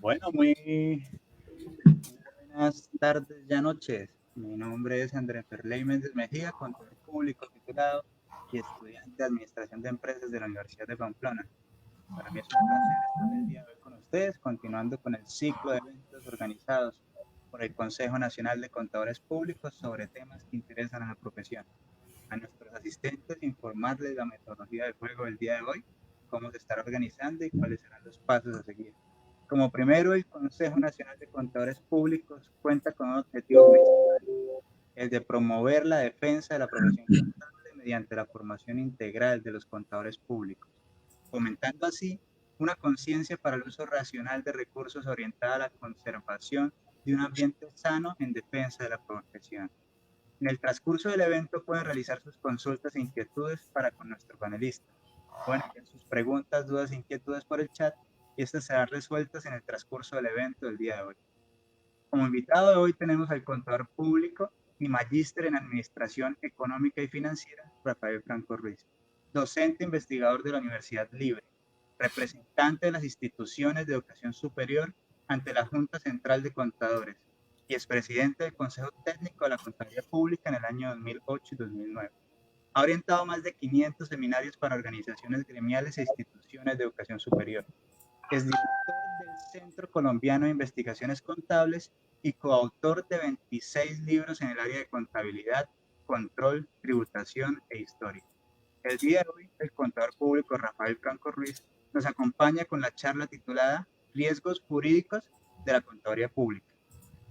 Bueno, muy buenas tardes, ya noches. Mi nombre es Andrés Ferley Méndez Mejía, contador público titulado y estudiante de Administración de Empresas de la Universidad de Pamplona. Para mí es un placer estar el día de hoy con ustedes, continuando con el ciclo de eventos organizados por el Consejo Nacional de Contadores Públicos sobre temas que interesan a la profesión. A nuestros asistentes informarles la metodología del juego del día de hoy, cómo se estará organizando y cuáles serán los pasos a seguir. Como primero, el Consejo Nacional de Contadores Públicos cuenta con un objetivo principal, el de promover la defensa de la profesión contable mediante la formación integral de los contadores públicos, fomentando así una conciencia para el uso racional de recursos orientada a la conservación de un ambiente sano en defensa de la profesión. En el transcurso del evento pueden realizar sus consultas e inquietudes para con nuestro panelista. Pueden enviar sus preguntas, dudas e inquietudes por el chat y estas serán resueltas en el transcurso del evento del día de hoy. Como invitado de hoy tenemos al contador público y magíster en Administración Económica y Financiera, Rafael Franco Ruiz, docente investigador de la Universidad Libre, representante de las instituciones de educación superior ante la Junta Central de Contadores y expresidente del Consejo Técnico de la Contaduría Pública en el año 2008 y 2009. Ha orientado más de 500 seminarios para organizaciones gremiales e instituciones de educación superior. Es director del Centro Colombiano de Investigaciones Contables y coautor de 26 libros en el área de contabilidad, control, tributación e historia. El día de hoy, el contador público Rafael Franco Ruiz nos acompaña con la charla titulada Riesgos jurídicos de la contaduría pública.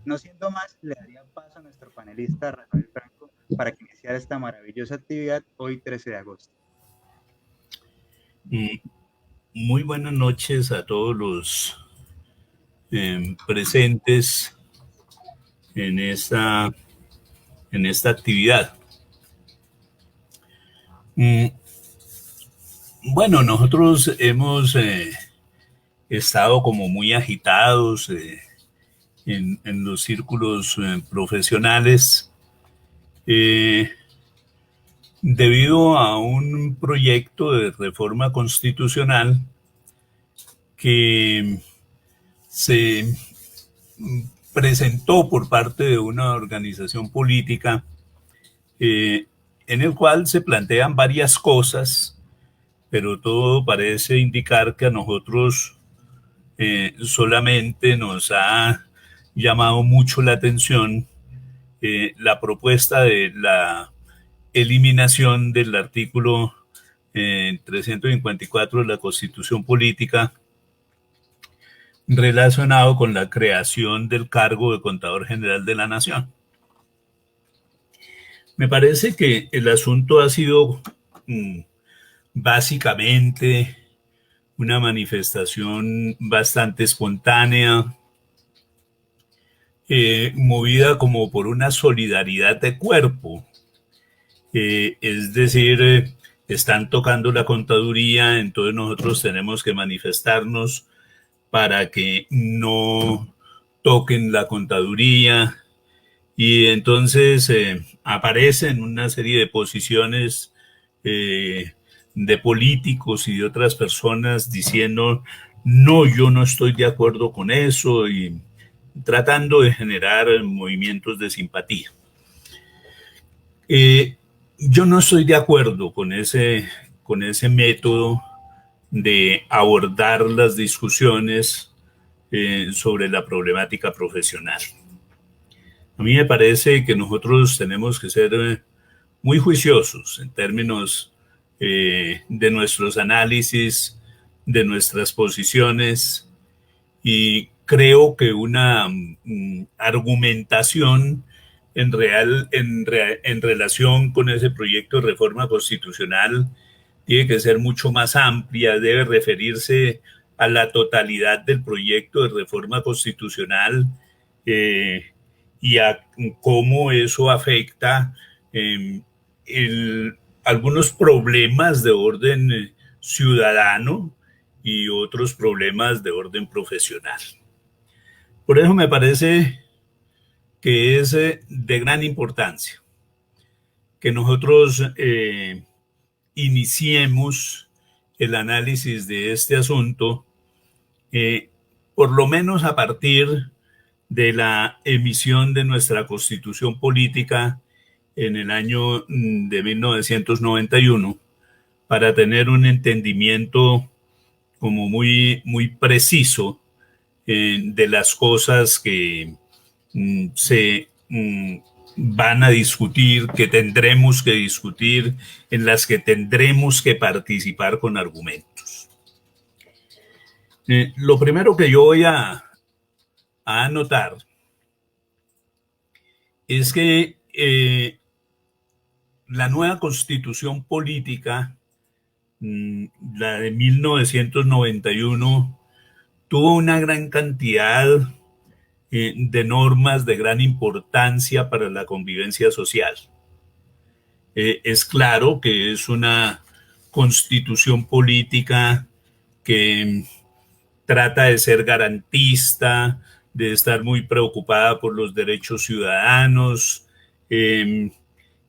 No siendo más, le daría paso a nuestro panelista Rafael Franco para que iniciara esta maravillosa actividad hoy 13 de agosto. Muy buenas noches a todos los presentes en esta actividad. Bueno, nosotros hemos estado como muy agitados en los círculos profesionales debido a un proyecto de reforma constitucional que se presentó por parte de una organización política en el cual se plantean varias cosas, pero todo parece indicar que a nosotros solamente nos ha llamado mucho la atención la propuesta de la eliminación del artículo 354 de la Constitución Política relacionado con la creación del cargo de Contador General de la Nación. Me parece que el asunto ha sido básicamente una manifestación bastante espontánea, movida como por una solidaridad de cuerpo. Es decir, están tocando la contaduría, entonces nosotros tenemos que manifestarnos para que no toquen la contaduría, y entonces aparecen una serie de posiciones de políticos y de otras personas diciendo no, yo no estoy de acuerdo con eso, y tratando de generar movimientos de simpatía. Yo no estoy de acuerdo con ese método de abordar las discusiones sobre la problemática profesional. A mí me parece que nosotros tenemos que ser muy juiciosos en términos de nuestros análisis, de nuestras posiciones, y creo que una argumentación en relación con ese proyecto de reforma constitucional tiene que ser mucho más amplia, debe referirse a la totalidad del proyecto de reforma constitucional y a cómo eso afecta algunos problemas de orden ciudadano y otros problemas de orden profesional. Por eso me parece que es de gran importancia que nosotros iniciemos el análisis de este asunto por lo menos a partir de la emisión de nuestra Constitución Política en el año de 1991, para tener un entendimiento como muy preciso de las cosas que se van a discutir, que tendremos que discutir, en las que tendremos que participar con argumentos. Lo primero que yo voy a anotar es que la nueva Constitución Política, la de 1991, tuvo una gran cantidad de normas de gran importancia para la convivencia social. Es claro que es una constitución política que trata de ser garantista, de estar muy preocupada por los derechos ciudadanos, que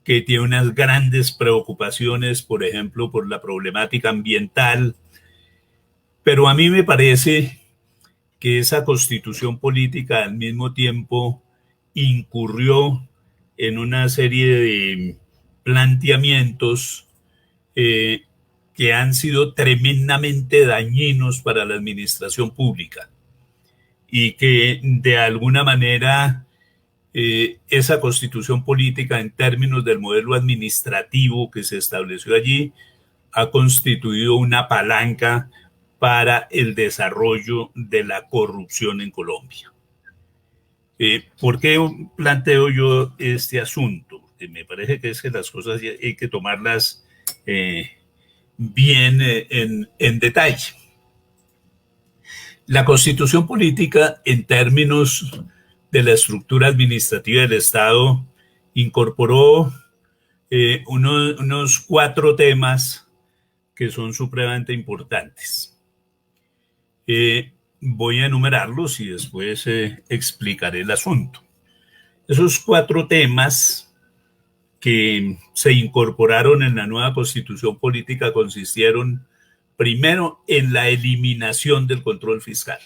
tiene unas grandes preocupaciones, por ejemplo, por la problemática ambiental. Pero a mí me parece que esa constitución política al mismo tiempo incurrió en una serie de planteamientos que han sido tremendamente dañinos para la administración pública y que de alguna manera esa constitución política, en términos del modelo administrativo que se estableció allí, ha constituido una palanca para el desarrollo de la corrupción en Colombia. ¿Por qué planteo yo este asunto? Me parece que es que las cosas hay que tomarlas bien en detalle. La Constitución Política, en términos de la estructura administrativa del Estado, incorporó unos 4 temas que son supremamente importantes. Voy a enumerarlos y después explicaré el asunto. Esos 4 temas que se incorporaron en la nueva Constitución Política consistieron, primero, en la eliminación del control fiscal.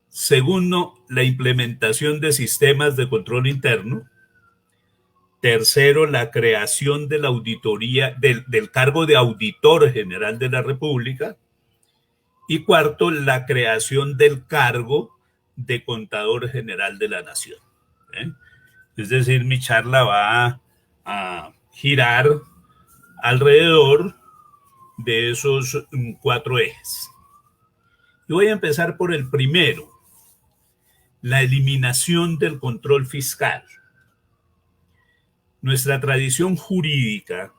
Segundo, la implementación de sistemas de control interno. Tercero, la creación de la auditoría, del cargo de Auditor General de la República. Y cuarto, la creación del cargo de Contador General de la Nación. Es decir, mi charla va a girar alrededor de esos 4 ejes. Y voy a empezar por el primero, la eliminación del control fiscal. Nuestra tradición jurídica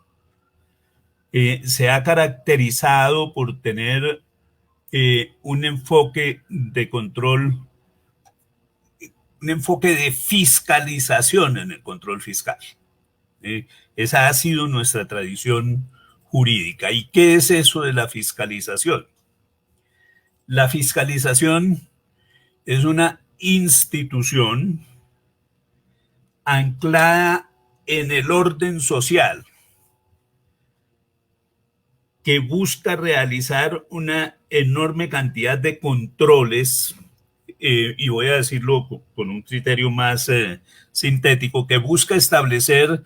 se ha caracterizado por tener un enfoque de control, un enfoque de fiscalización en el control fiscal. Esa ha sido nuestra tradición jurídica. ¿Y qué es eso de la fiscalización? La fiscalización es una institución anclada en el orden social que busca realizar una enorme cantidad de controles, y voy a decirlo con un criterio más sintético, que busca establecer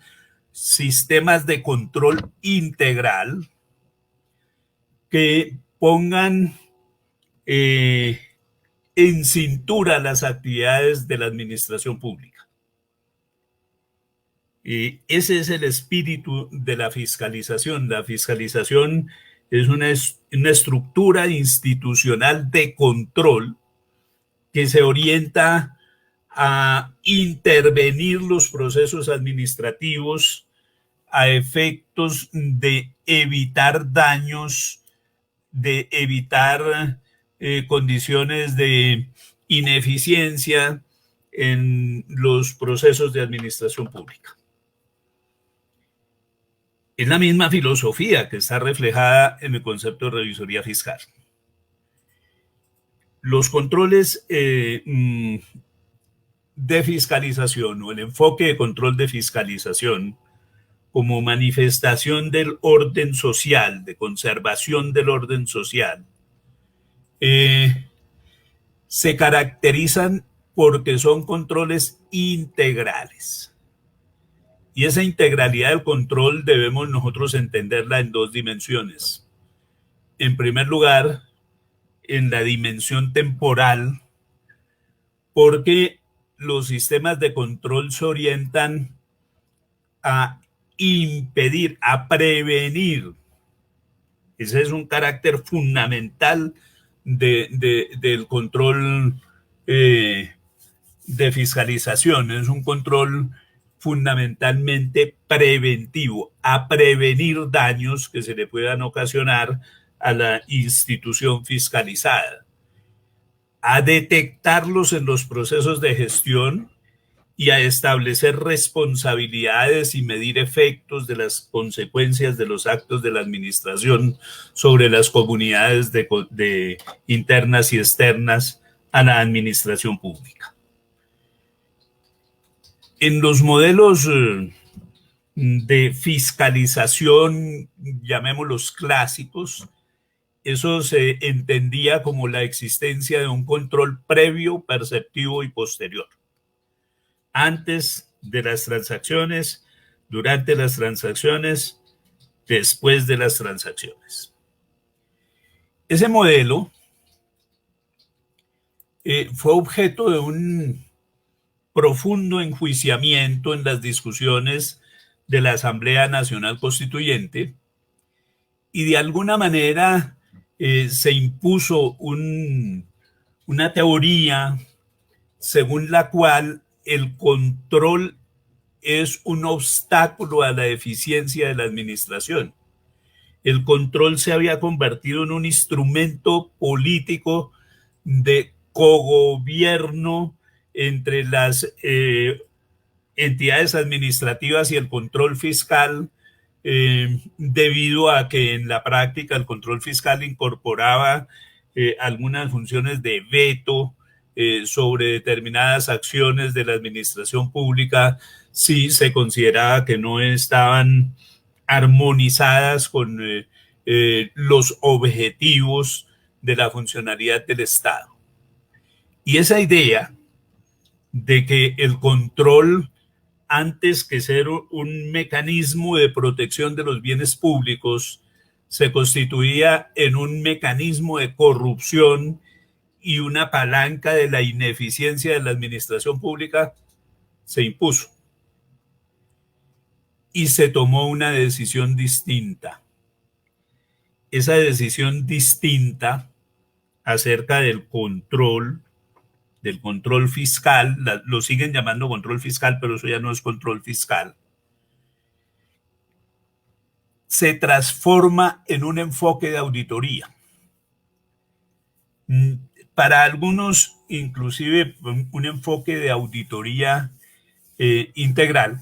sistemas de control integral que pongan en cintura las actividades de la administración pública. Ese es el espíritu de la fiscalización. La fiscalización es una estructura institucional de control que se orienta a intervenir los procesos administrativos a efectos de evitar daños, de evitar condiciones de ineficiencia en los procesos de administración pública. Es la misma filosofía que está reflejada en el concepto de revisoría fiscal. Los controles de fiscalización o el enfoque de control de fiscalización como manifestación del orden social, de conservación del orden social, se caracterizan porque son controles integrales. Y esa integralidad del control debemos nosotros entenderla en dos dimensiones. En primer lugar, en la dimensión temporal, porque los sistemas de control se orientan a impedir, a prevenir. Ese es un carácter fundamental del control de fiscalización. Es un control fundamentalmente preventivo, a prevenir daños que se le puedan ocasionar a la institución fiscalizada, a detectarlos en los procesos de gestión y a establecer responsabilidades y medir efectos de las consecuencias de los actos de la administración sobre las comunidades internas y externas a la administración pública. En los modelos de fiscalización, llamémoslos clásicos, eso se entendía como la existencia de un control previo, perceptivo y posterior. Antes de las transacciones, durante las transacciones, después de las transacciones. Ese modelo fue objeto de un profundo enjuiciamiento en las discusiones de la Asamblea Nacional Constituyente y de alguna manera se impuso una teoría según la cual el control es un obstáculo a la eficiencia de la administración. El control se había convertido en un instrumento político de cogobierno entre las entidades administrativas y el control fiscal, debido a que en la práctica el control fiscal incorporaba algunas funciones de veto sobre determinadas acciones de la administración pública si se consideraba que no estaban armonizadas con los objetivos de la funcionalidad del Estado. Y esa idea de que el control, antes que ser un mecanismo de protección de los bienes públicos, se constituía en un mecanismo de corrupción y una palanca de la ineficiencia de la administración pública, se impuso. Y se tomó una decisión distinta. Esa decisión distinta acerca del control fiscal, lo siguen llamando control fiscal, pero eso ya no es control fiscal, se transforma en un enfoque de auditoría. Para algunos, inclusive, un enfoque de auditoría integral,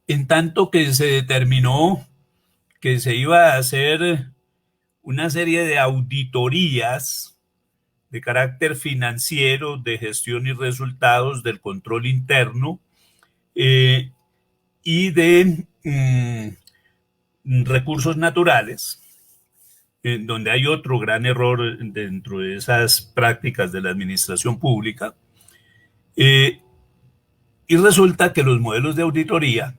en tanto que se determinó que se iba a hacer una serie de auditorías de carácter financiero, de gestión y resultados, del control interno y de recursos naturales, donde hay otro gran error dentro de esas prácticas de la administración pública. Y resulta que los modelos de auditoría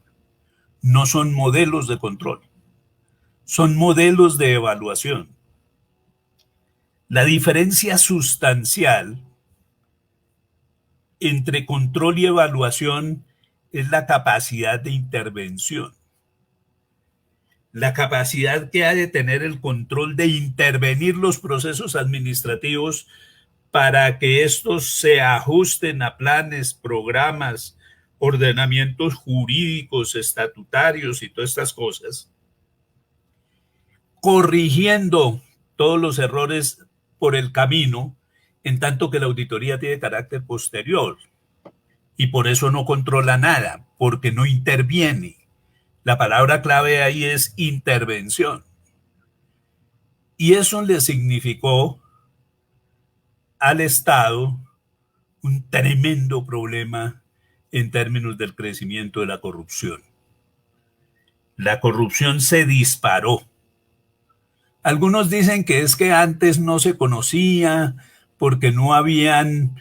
no son modelos de control, son modelos de evaluación. La diferencia sustancial entre control y evaluación es la capacidad de intervención. La capacidad que ha de tener el control de intervenir los procesos administrativos para que estos se ajusten a planes, programas, ordenamientos jurídicos, estatutarios y todas estas cosas, corrigiendo todos los errores por el camino, en tanto que la auditoría tiene carácter posterior y por eso no controla nada, porque no interviene. La palabra clave ahí es intervención. Y eso le significó al Estado un tremendo problema en términos del crecimiento de la corrupción. La corrupción se disparó Algunos dicen que es que antes no se conocía porque no habían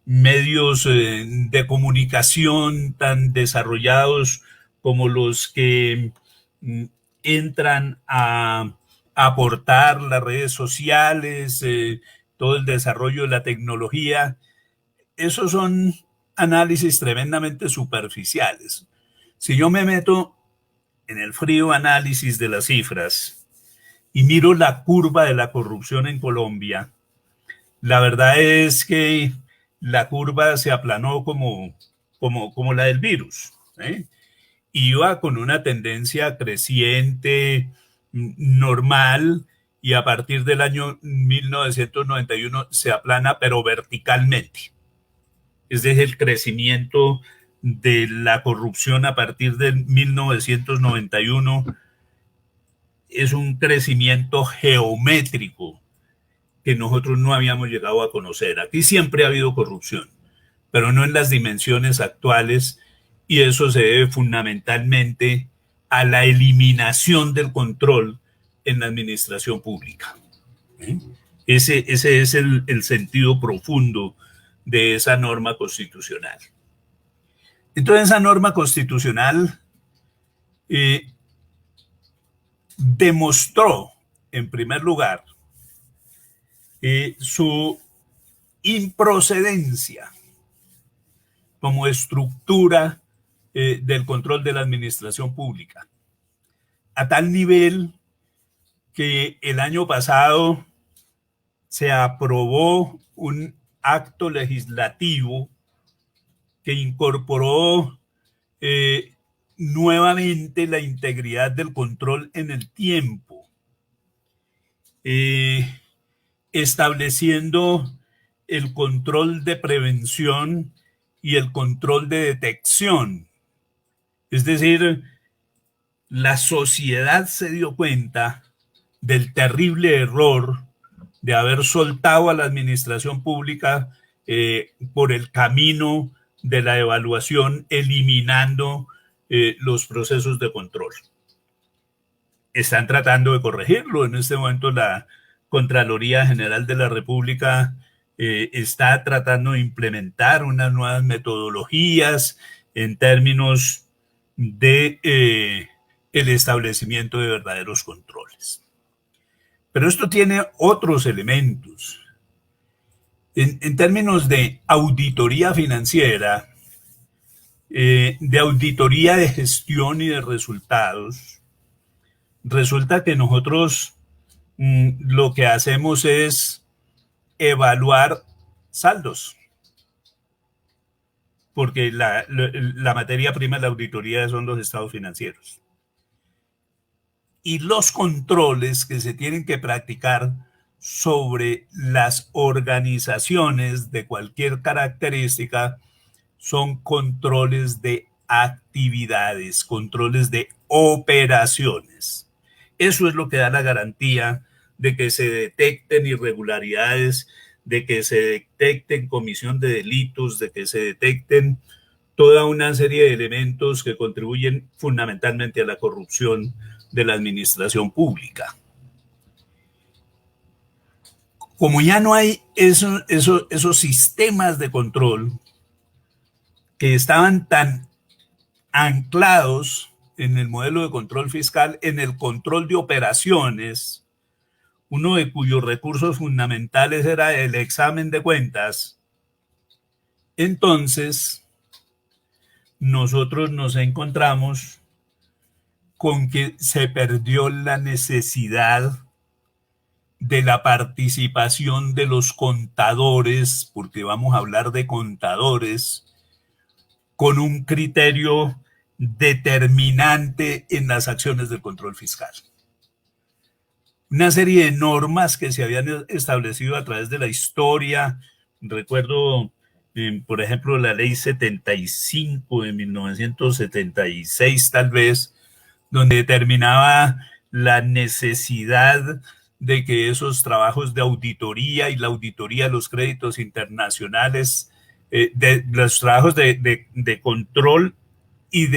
medios de comunicación tan desarrollados como los que entran a aportar las redes sociales, todo el desarrollo de la tecnología. Esos son análisis tremendamente superficiales. Si yo me meto en el frío análisis de las cifras y miro la curva de la corrupción en Colombia, la verdad es que la curva se aplanó como la del virus, ¿eh? Iba con una tendencia creciente normal y a partir del año 1991 se aplana, pero verticalmente. Es decir, el crecimiento de la corrupción a partir de 1991 es un crecimiento geométrico que nosotros no habíamos llegado a conocer. Aquí siempre ha habido corrupción, pero no en las dimensiones actuales, y eso se debe fundamentalmente a la eliminación del control en la administración pública. ¿Eh? Ese es el sentido profundo de esa norma constitucional. Entonces, esa norma constitucional demostró, en primer lugar, su improcedencia como estructura del control de la administración pública, a tal nivel que el año pasado se aprobó un acto legislativo que incorporó nuevamente la integridad del control en el tiempo, estableciendo el control de prevención y el control de detección. Es decir, la sociedad se dio cuenta del terrible error de haber soltado a la administración pública por el camino de la evaluación, eliminando los procesos de control. Están tratando de corregirlo. En este momento la Contraloría General de la República está tratando de implementar unas nuevas metodologías en términos de el establecimiento de verdaderos controles. Pero esto tiene otros elementos. En términos de auditoría financiera, de auditoría de gestión y de resultados, resulta que nosotros lo que hacemos es evaluar saldos, porque la materia prima de la auditoría son los estados financieros. Y los controles que se tienen que practicar sobre las organizaciones de cualquier característica son controles de actividades, controles de operaciones. Eso es lo que da la garantía de que se detecten irregularidades, de que se detecten comisión de delitos, de que se detecten toda una serie de elementos que contribuyen fundamentalmente a la corrupción de la administración pública. Como ya no hay esos sistemas de control que estaban tan anclados en el modelo de control fiscal, en el control de operaciones, uno de cuyos recursos fundamentales era el examen de cuentas, entonces nosotros nos encontramos con que se perdió la necesidad de la participación de los contadores, porque vamos a hablar de contadores, con un criterio determinante en las acciones del control fiscal. Una serie de normas que se habían establecido a través de la historia. Recuerdo, por ejemplo, la ley 75 de 1976, tal vez, donde determinaba la necesidad de que esos trabajos de auditoría y la auditoría de los créditos internacionales, de los trabajos de control y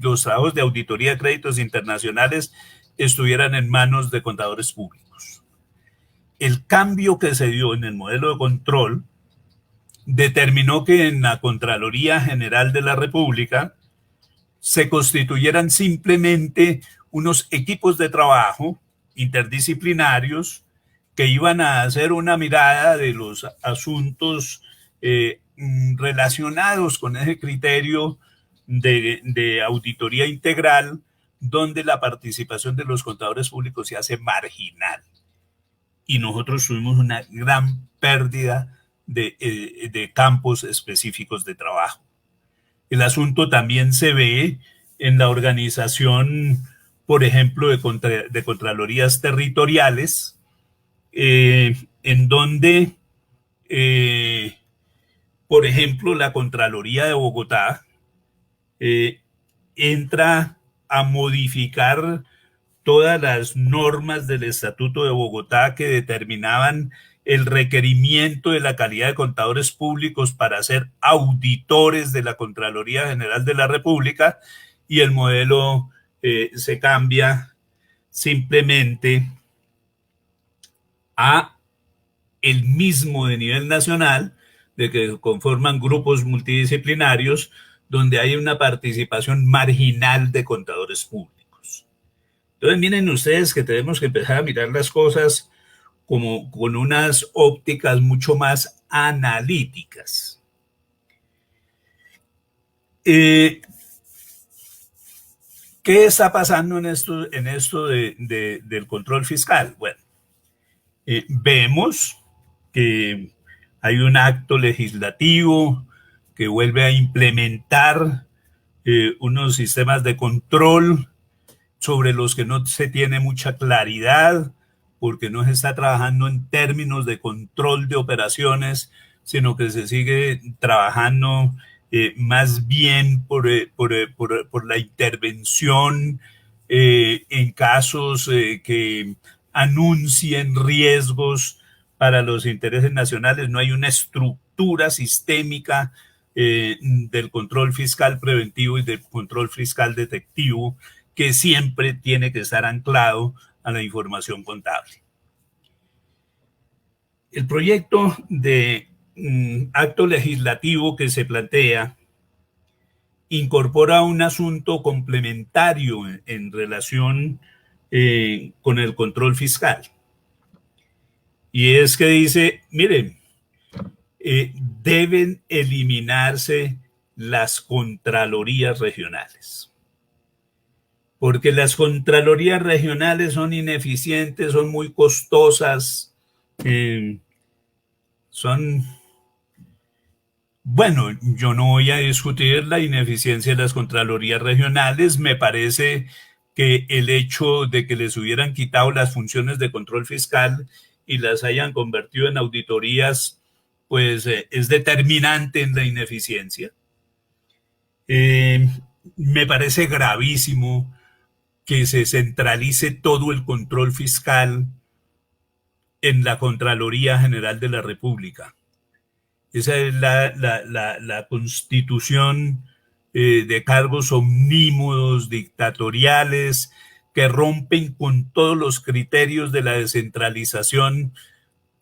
los trabajos de auditoría de créditos internacionales estuvieran en manos de contadores públicos. El cambio que se dio en el modelo de control determinó que en la Contraloría General de la República se constituyeran simplemente unos equipos de trabajo interdisciplinarios que iban a hacer una mirada de los asuntos relacionados con ese criterio de auditoría integral, donde la participación de los contadores públicos se hace marginal. Y nosotros tuvimos una gran pérdida de campos específicos de trabajo. El asunto también se ve en la organización, por ejemplo, de contralorías territoriales, en donde, por ejemplo, la Contraloría de Bogotá entra a modificar todas las normas del Estatuto de Bogotá que determinaban el requerimiento de la calidad de contadores públicos para ser auditores de la Contraloría General de la República, y el modelo se cambia simplemente a el mismo de nivel nacional, de que conforman grupos multidisciplinarios donde hay una participación marginal de contadores públicos. Entonces miren ustedes que tenemos que empezar a mirar las cosas como con unas ópticas mucho más analíticas. ¿Qué está pasando en esto del control fiscal? Bueno, vemos que hay un acto legislativo que vuelve a implementar unos sistemas de control sobre los que no se tiene mucha claridad, porque no se está trabajando en términos de control de operaciones, sino que se sigue trabajando más bien por la intervención en casos que anuncien riesgos para los intereses nacionales. No hay una estructura sistémica del control fiscal preventivo y del control fiscal detectivo, que siempre tiene que estar anclado a la información contable. El proyecto de acto legislativo que se plantea incorpora un asunto complementario en relación con el control fiscal. Y es que dice, miren, deben eliminarse las contralorías regionales, porque las contralorías regionales son ineficientes, son muy costosas, bueno, yo no voy a discutir la ineficiencia de las contralorías regionales. Me parece que el hecho de que les hubieran quitado las funciones de control fiscal y las hayan convertido en auditorías, pues es determinante en la ineficiencia. Me parece gravísimo que se centralice todo el control fiscal en la Contraloría General de la República. Esa es la constitución de cargos omnímodos, dictatoriales, que rompen con todos los criterios de la descentralización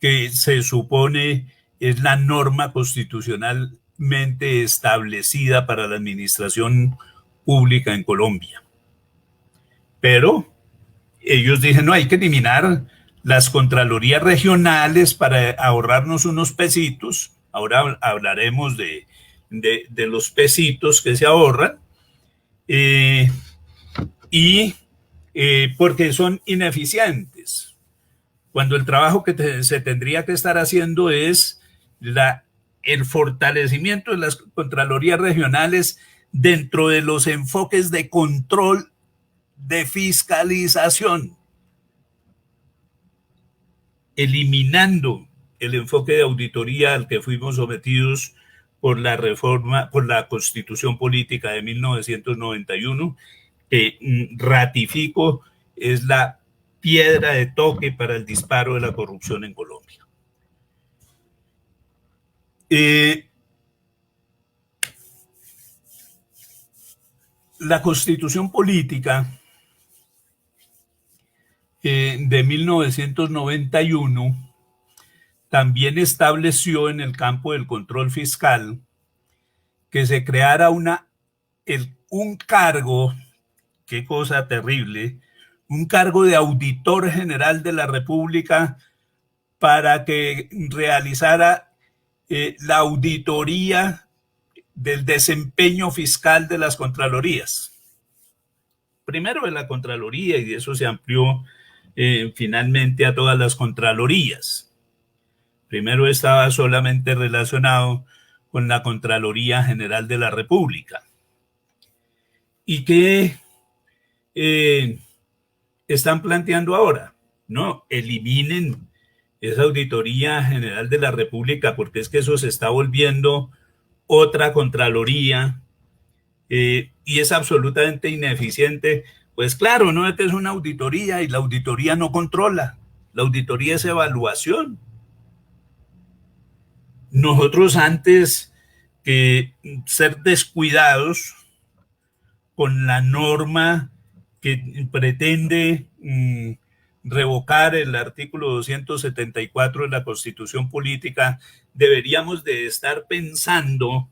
que se supone es la norma constitucionalmente establecida para la administración pública en Colombia. Pero ellos dicen, no, hay que eliminar las contralorías regionales para ahorrarnos unos pesitos. Ahora hablaremos de los pesitos que se ahorran, porque son ineficientes, cuando el trabajo que se tendría que estar haciendo es el fortalecimiento de las contralorías regionales dentro de los enfoques de control, de fiscalización, eliminando el enfoque de auditoría al que fuimos sometidos por la reforma, por la Constitución Política de 1991, que ratifico es la piedra de toque para el disparo de la corrupción en Colombia. La Constitución Política de 1991 también estableció en el campo del control fiscal que se creara un cargo, qué cosa terrible, un cargo de auditor general de la República para que realizara la auditoría del desempeño fiscal de las Contralorías. Primero de la Contraloría, y de eso se amplió finalmente a todas las Contralorías. Primero estaba solamente relacionado con la Contraloría General de la República. ¿Y qué están planteando ahora? No, eliminen esa Auditoría General de la República, porque es que eso se está volviendo otra Contraloría y es absolutamente ineficiente. Pues claro, no es una auditoría y la auditoría no controla, la auditoría es evaluación. Nosotros antes que ser descuidados con la norma que pretende revocar el artículo 274 de la Constitución Política, deberíamos de estar pensando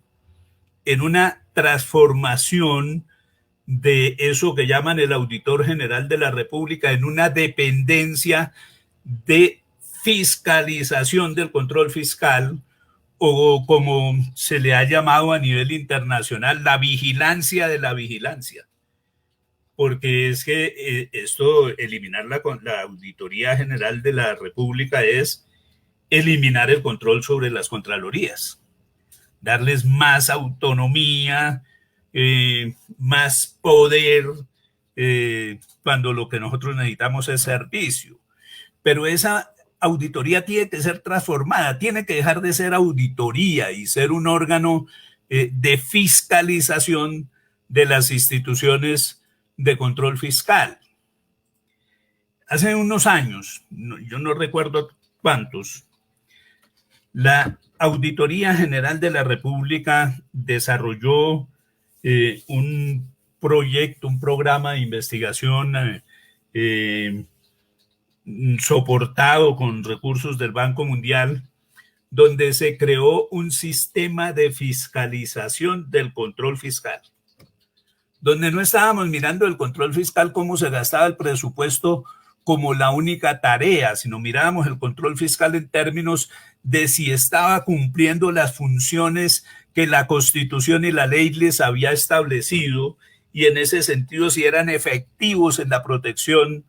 en una transformación de eso que llaman el Auditor General de la República en una dependencia de fiscalización del control fiscal, o como se le ha llamado a nivel internacional, la vigilancia de la vigilancia. Porque es que eliminar la Auditoría General de la República es eliminar el control sobre las Contralorías, darles más autonomía, más poder, cuando lo que nosotros necesitamos es servicio. Pero esa auditoría tiene que ser transformada, tiene que dejar de ser auditoría y ser un órgano de fiscalización de las instituciones de control fiscal. Hace unos años, yo no recuerdo cuántos, la Auditoría General de la República desarrolló un proyecto, un programa de investigación soportado con recursos del Banco Mundial, donde se creó un sistema de fiscalización del control fiscal, donde no estábamos mirando el control fiscal cómo se gastaba el presupuesto como la única tarea, sino mirábamos el control fiscal en términos de si estaba cumpliendo las funciones que la Constitución y la ley les había establecido, y en ese sentido si eran efectivos en la protección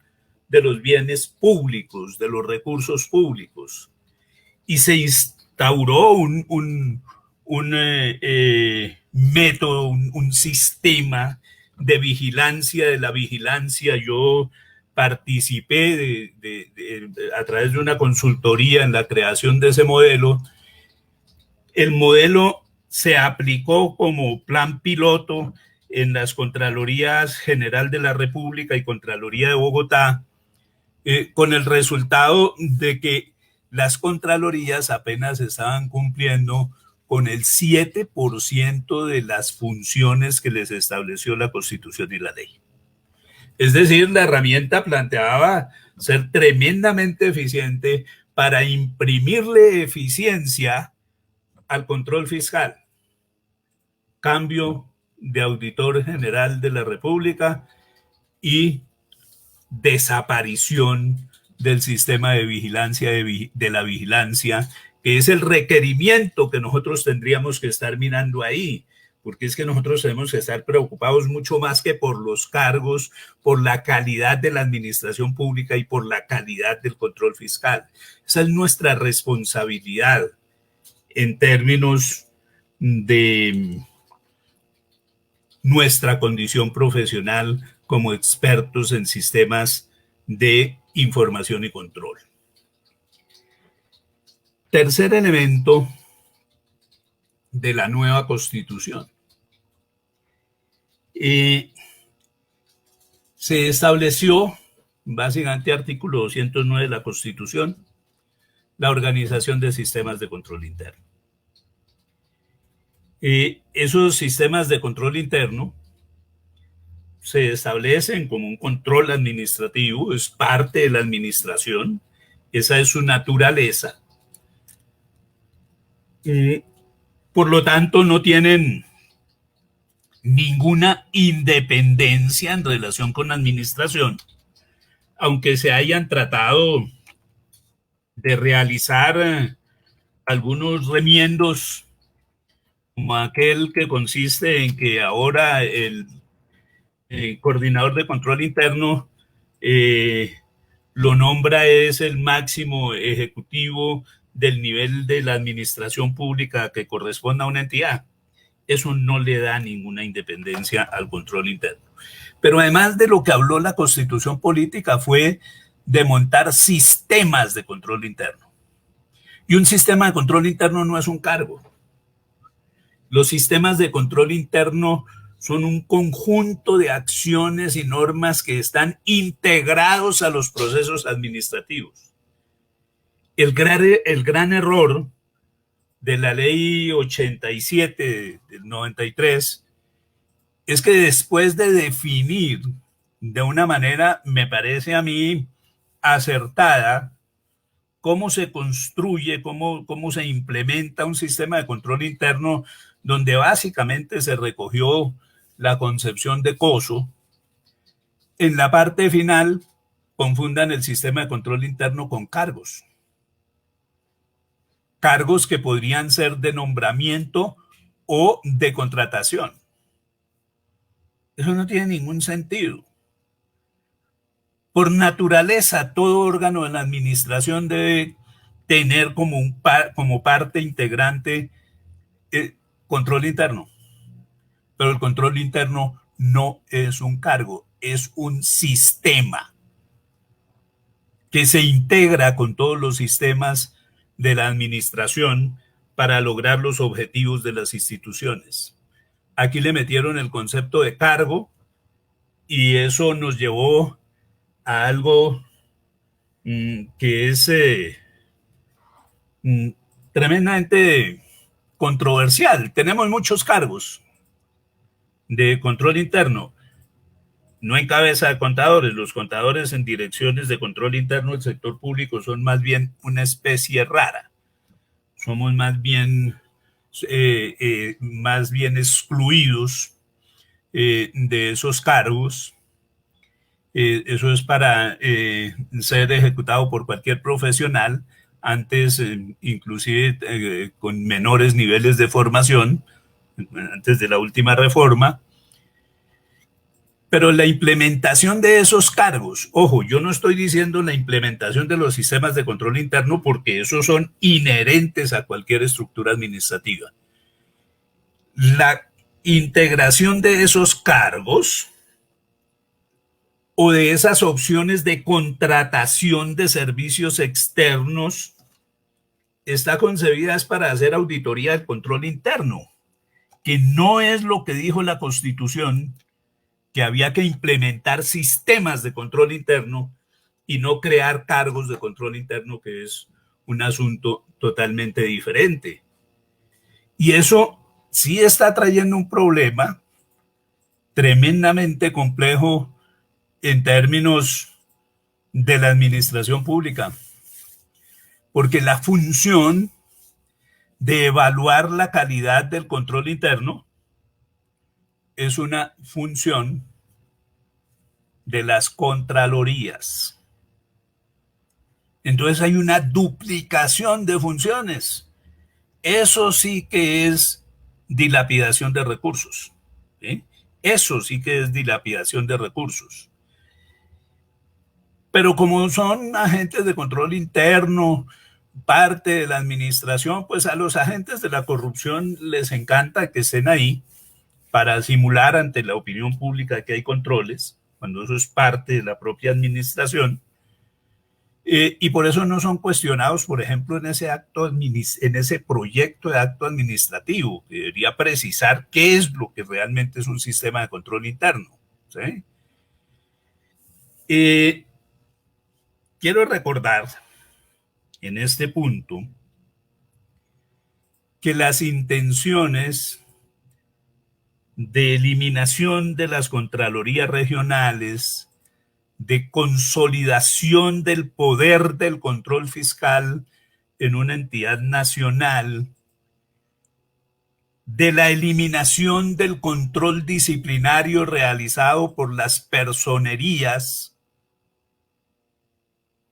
de los bienes públicos, de los recursos públicos. Y se instauró un método, un sistema de vigilancia de la vigilancia. Yo participé a través de una consultoría en la creación de ese modelo. El modelo se aplicó como plan piloto en las Contralorías General de la República y Contraloría de Bogotá, con el resultado de que las Contralorías apenas estaban cumpliendo con el 7% de las funciones que les estableció la Constitución y la ley. Es decir, la herramienta planteaba ser tremendamente eficiente para imprimirle eficiencia al control fiscal. Cambio de Auditor General de la República y desaparición del sistema de vigilancia de la vigilancia, que es el requerimiento que nosotros tendríamos que estar mirando ahí, porque es que nosotros tenemos que estar preocupados mucho más que por los cargos, por la calidad de la administración pública y por la calidad del control fiscal. Esa es nuestra responsabilidad en términos de nuestra condición profesional como expertos en sistemas de información y control. Tercer elemento de la nueva Constitución. Se estableció, básicamente artículo 209 de la Constitución, la organización de sistemas de control interno. Esos sistemas de control interno se establecen como un control administrativo, es parte de la administración, esa es su naturaleza. Por lo tanto, no tienen ninguna independencia en relación con la administración, aunque se hayan tratado de realizar algunos remiendos, como aquel que consiste en que ahora el coordinador de control interno lo nombra es el máximo ejecutivo del nivel de la administración pública que corresponda a una entidad. Eso no le da ninguna independencia al control interno. Pero además de lo que habló la Constitución Política fue de montar sistemas de control interno. Y un sistema de control interno no es un cargo. Los sistemas de control interno son un conjunto de acciones y normas que están integrados a los procesos administrativos. El gran error de la ley 87 del 93 es que después de definir de una manera, me parece a mí, acertada, cómo se construye, cómo se implementa un sistema de control interno donde básicamente se recogió la concepción de COSO, en la parte final confundan el sistema de control interno con cargos. Cargos que podrían ser de nombramiento o de contratación. Eso no tiene ningún sentido. Por naturaleza, todo órgano de la administración debe tener como parte integrante control interno. Pero el control interno no es un cargo, es un sistema que se integra con todos los sistemas de la administración para lograr los objetivos de las instituciones. Aquí le metieron el concepto de cargo y eso nos llevó a algo que es tremendamente controversial. Tenemos muchos cargos de control interno, no en cabeza de contadores. Los contadores en direcciones de control interno del sector público son más bien una especie rara. Somos más bien excluidos de esos cargos. Eso es para ser ejecutado por cualquier profesional, antes inclusive con menores niveles de formación, antes de la última reforma. Pero la implementación de esos cargos, ojo, yo no estoy diciendo la implementación de los sistemas de control interno porque esos son inherentes a cualquier estructura administrativa. La integración de esos cargos o de esas opciones de contratación de servicios externos está concebida para hacer auditoría del control interno, que no es lo que dijo la Constitución, que había que implementar sistemas de control interno y no crear cargos de control interno, que es un asunto totalmente diferente. Y eso sí está trayendo un problema tremendamente complejo en términos de la administración pública, porque la función de evaluar la calidad del control interno es una función de las contralorías. Entonces hay una duplicación de funciones. Eso sí que es dilapidación de recursos. ¿Sí? Eso sí que es dilapidación de recursos. Pero como son agentes de control interno, parte de la administración, pues a los agentes de la corrupción les encanta que estén ahí para simular ante la opinión pública que hay controles, cuando eso es parte de la propia administración, y por eso no son cuestionados, por ejemplo, en ese proyecto de acto administrativo, que debería precisar qué es lo que realmente es un sistema de control interno. ¿Sí? Quiero recordar en este punto que las intenciones de eliminación de las contralorías regionales, de consolidación del poder del control fiscal en una entidad nacional, de la eliminación del control disciplinario realizado por las personerías,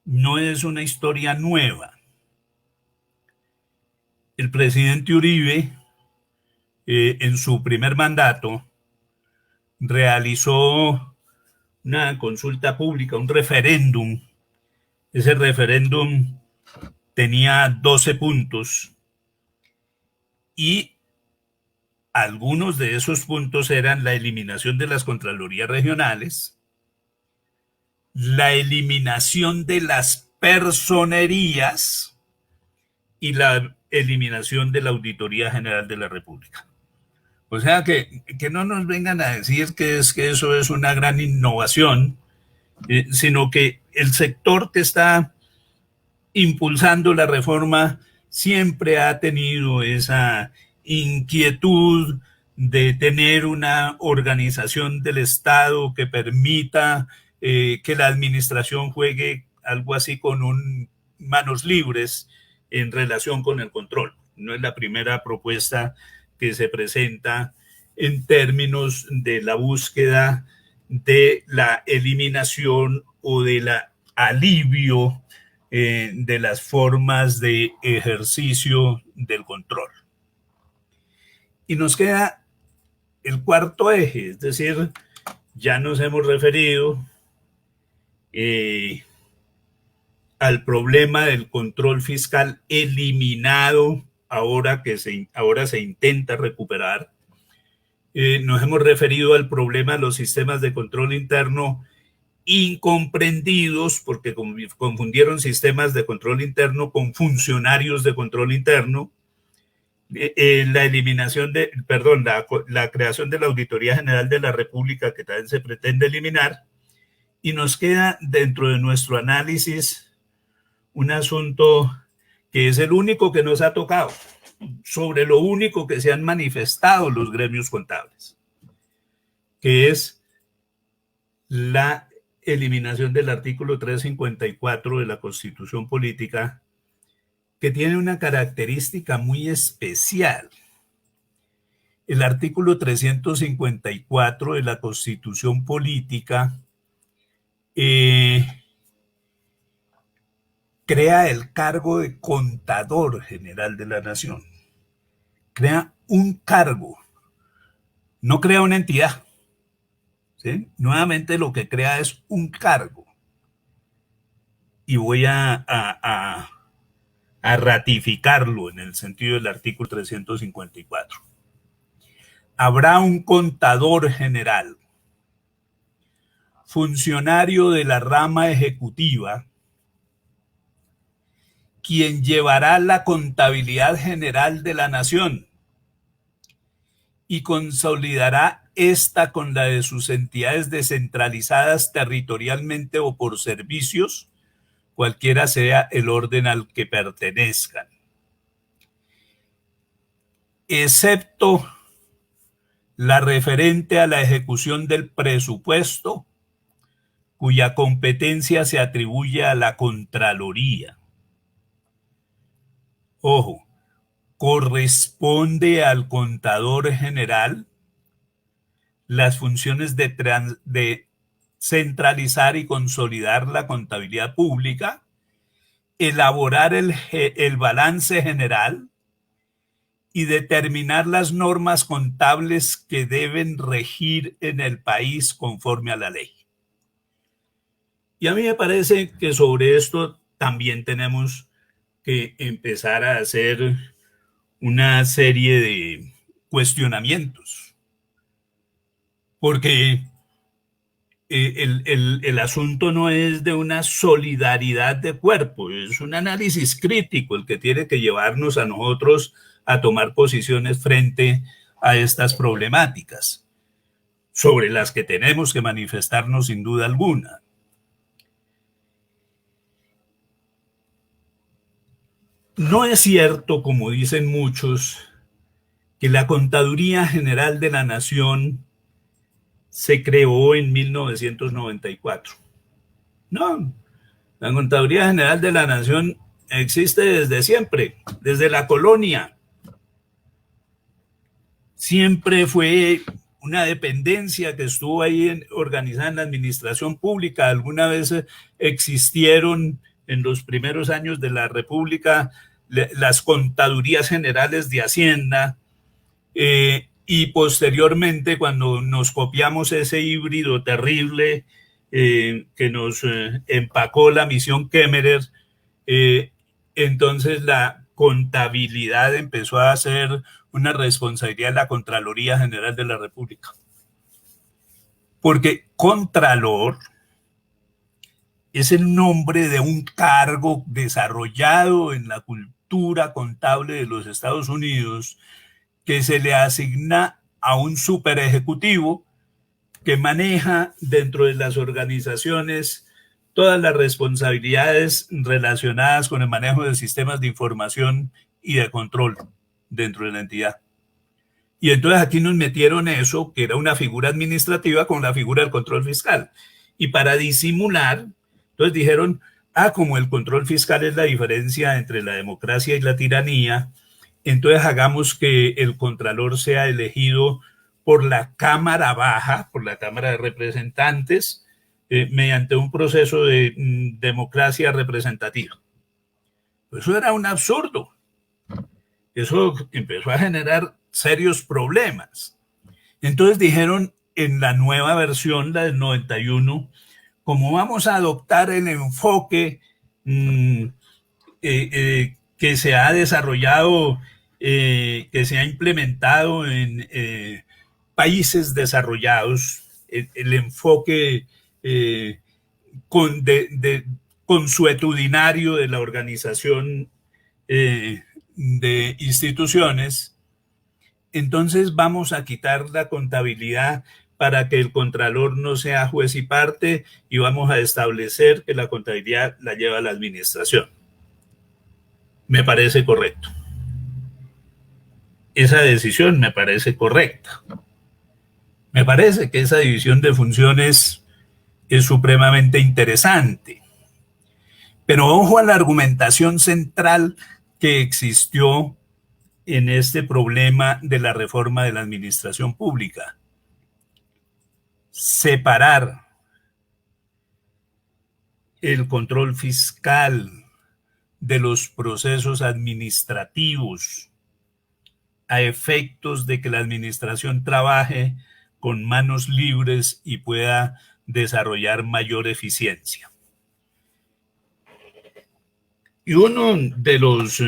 no es una historia nueva. El presidente Uribe, en su primer mandato, realizó una consulta pública, un referéndum. Ese referéndum tenía 12 puntos y algunos de esos puntos eran la eliminación de las contralorías regionales, la eliminación de las personerías y la eliminación de la Auditoría General de la República. O sea que no nos vengan a decir que eso es una gran innovación, sino que el sector que está impulsando la reforma siempre ha tenido esa inquietud de tener una organización del Estado que permita que la administración juegue algo así con manos libres en relación con el control. No es la primera propuesta que se presenta en términos de la búsqueda de la eliminación o del alivio de las formas de ejercicio del control. Y nos queda el cuarto eje, es decir, ya nos hemos referido al problema del control fiscal eliminado ahora se intenta recuperar. Nos hemos referido al problema de los sistemas de control interno incomprendidos porque confundieron sistemas de control interno con funcionarios de control interno. La eliminación la creación de la Auditoría General de la República, que también se pretende eliminar, y nos queda dentro de nuestro análisis un asunto que es el único que nos ha tocado, sobre lo único que se han manifestado los gremios contables, que es la eliminación del artículo 354 de la Constitución Política, que tiene una característica muy especial. El artículo 354 de la Constitución Política crea el cargo de Contador General de la Nación. Crea un cargo, no crea una entidad. ¿Sí? Nuevamente lo que crea es un cargo. Y voy a ratificarlo en el sentido del artículo 354. Habrá un contador general, funcionario de la rama ejecutiva, quien llevará la contabilidad general de la nación y consolidará esta con la de sus entidades descentralizadas territorialmente o por servicios, cualquiera sea el orden al que pertenezcan. Excepto la referente a la ejecución del presupuesto, cuya competencia se atribuye a la Contraloría. Ojo, corresponde al contador general las funciones de centralizar y consolidar la contabilidad pública, elaborar el balance general y determinar las normas contables que deben regir en el país conforme a la ley. Y a mí me parece que sobre esto también tenemos que empezar a hacer una serie de cuestionamientos, porque el asunto no es de una solidaridad de cuerpo, es un análisis crítico el que tiene que llevarnos a nosotros a tomar posiciones frente a estas problemáticas, sobre las que tenemos que manifestarnos sin duda alguna. No es cierto, como dicen muchos, que la Contaduría General de la Nación se creó en 1994. No, la Contaduría General de la Nación existe desde siempre, desde la colonia. Siempre fue una dependencia que estuvo ahí organizada en la administración pública. Alguna vez existieron en los primeros años de la República las contadurías generales de Hacienda, y posteriormente, cuando nos copiamos ese híbrido terrible que nos empacó la misión Kemmerer, entonces la contabilidad empezó a ser una responsabilidad de la Contraloría General de la República. Porque Contralor es el nombre de un cargo desarrollado en la cultura contable de los Estados Unidos que se le asigna a un super ejecutivo que maneja dentro de las organizaciones todas las responsabilidades relacionadas con el manejo de sistemas de información y de control dentro de la entidad. Y entonces aquí nos metieron eso, que era una figura administrativa con la figura del control fiscal. Y para disimular, entonces dijeron, como el control fiscal es la diferencia entre la democracia y la tiranía, entonces hagamos que el Contralor sea elegido por la Cámara Baja, por la Cámara de Representantes, mediante un proceso de democracia representativa. Eso era un absurdo. Eso empezó a generar serios problemas. Entonces dijeron en la nueva versión, la del 91, como vamos a adoptar el enfoque que se ha desarrollado, que se ha implementado en países desarrollados, el enfoque consuetudinario de la organización de instituciones, entonces vamos a quitar la contabilidad para que el Contralor no sea juez y parte y vamos a establecer que la contabilidad la lleva la administración. Me parece correcto. Esa decisión me parece correcta. Me parece que esa división de funciones es supremamente interesante. Pero ojo a la argumentación central que existió en este problema de la reforma de la administración pública. Separar el control fiscal de los procesos administrativos a efectos de que la administración trabaje con manos libres y pueda desarrollar mayor eficiencia. Y uno de los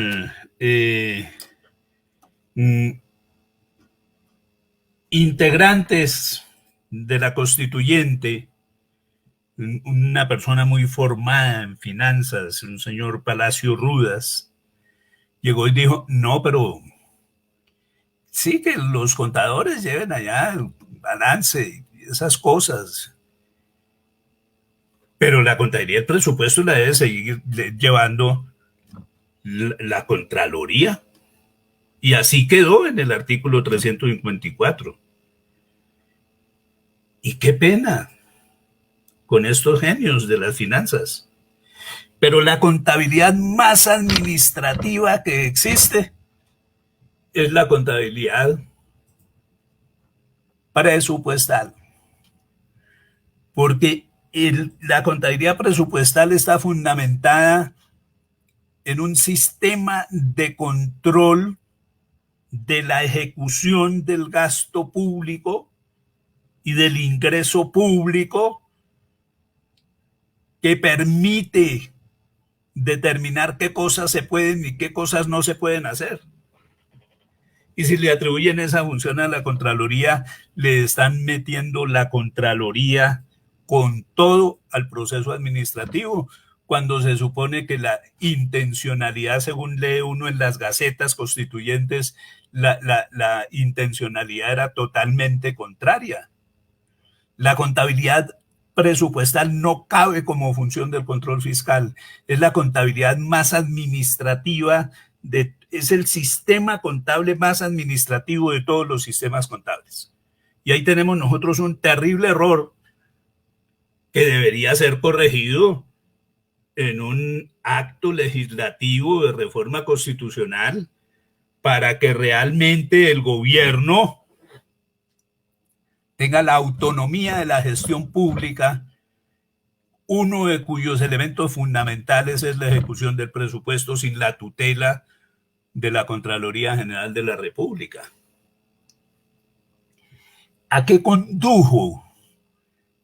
integrantes de la constituyente, una persona muy formada en finanzas, un señor Palacio Rudas, llegó y dijo, no, pero sí que los contadores lleven allá el balance y esas cosas, pero la contabilidad del presupuesto la debe seguir llevando la Contraloría. Y así quedó en el artículo 354. Y qué pena con estos genios de las finanzas. Pero la contabilidad más administrativa que existe es la contabilidad presupuestal. Porque la contabilidad presupuestal está fundamentada en un sistema de control de la ejecución del gasto público y del ingreso público que permite determinar qué cosas se pueden y qué cosas no se pueden hacer. Y si le atribuyen esa función a la Contraloría, le están metiendo la Contraloría con todo al proceso administrativo, cuando se supone que la intencionalidad, según lee uno en las gacetas constituyentes, la intencionalidad era totalmente contraria. La contabilidad presupuestal no cabe como función del control fiscal. Es la contabilidad más administrativa es el sistema contable más administrativo de todos los sistemas contables. Y ahí tenemos nosotros un terrible error que debería ser corregido en un acto legislativo de reforma constitucional para que realmente el gobierno tenga la autonomía de la gestión pública, uno de cuyos elementos fundamentales es la ejecución del presupuesto sin la tutela de la Contraloría General de la República. ¿A qué condujo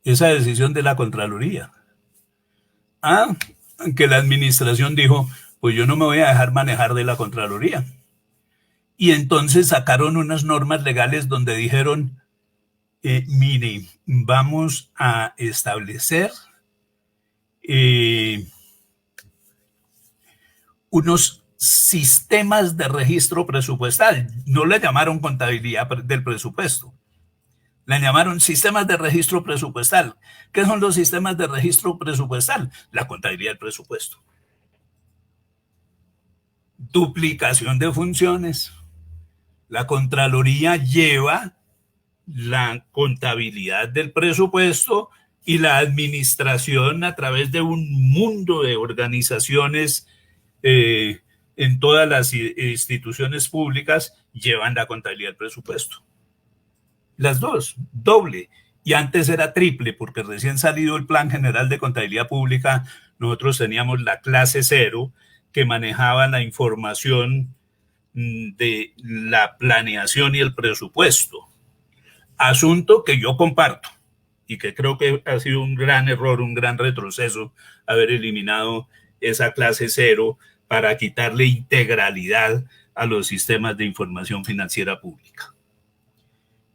esa decisión de la Contraloría? Que la administración dijo, pues yo no me voy a dejar manejar de la Contraloría. Y entonces sacaron unas normas legales donde dijeron, mire, vamos a establecer unos sistemas de registro presupuestal. No le llamaron contabilidad del presupuesto, le llamaron sistemas de registro presupuestal. ¿Qué son los sistemas de registro presupuestal? La contabilidad del presupuesto. Duplicación de funciones. La Contraloría lleva la contabilidad del presupuesto y la administración a través de un mundo de organizaciones en todas las instituciones públicas llevan la contabilidad del presupuesto. Las dos, doble. Y antes era triple, porque recién salido el Plan General de Contabilidad Pública, nosotros teníamos la clase 0 que manejaba la información de la planeación y el presupuesto. Asunto que yo comparto y que creo que ha sido un gran error, un gran retroceso haber eliminado esa clase 0 para quitarle integralidad a los sistemas de información financiera pública.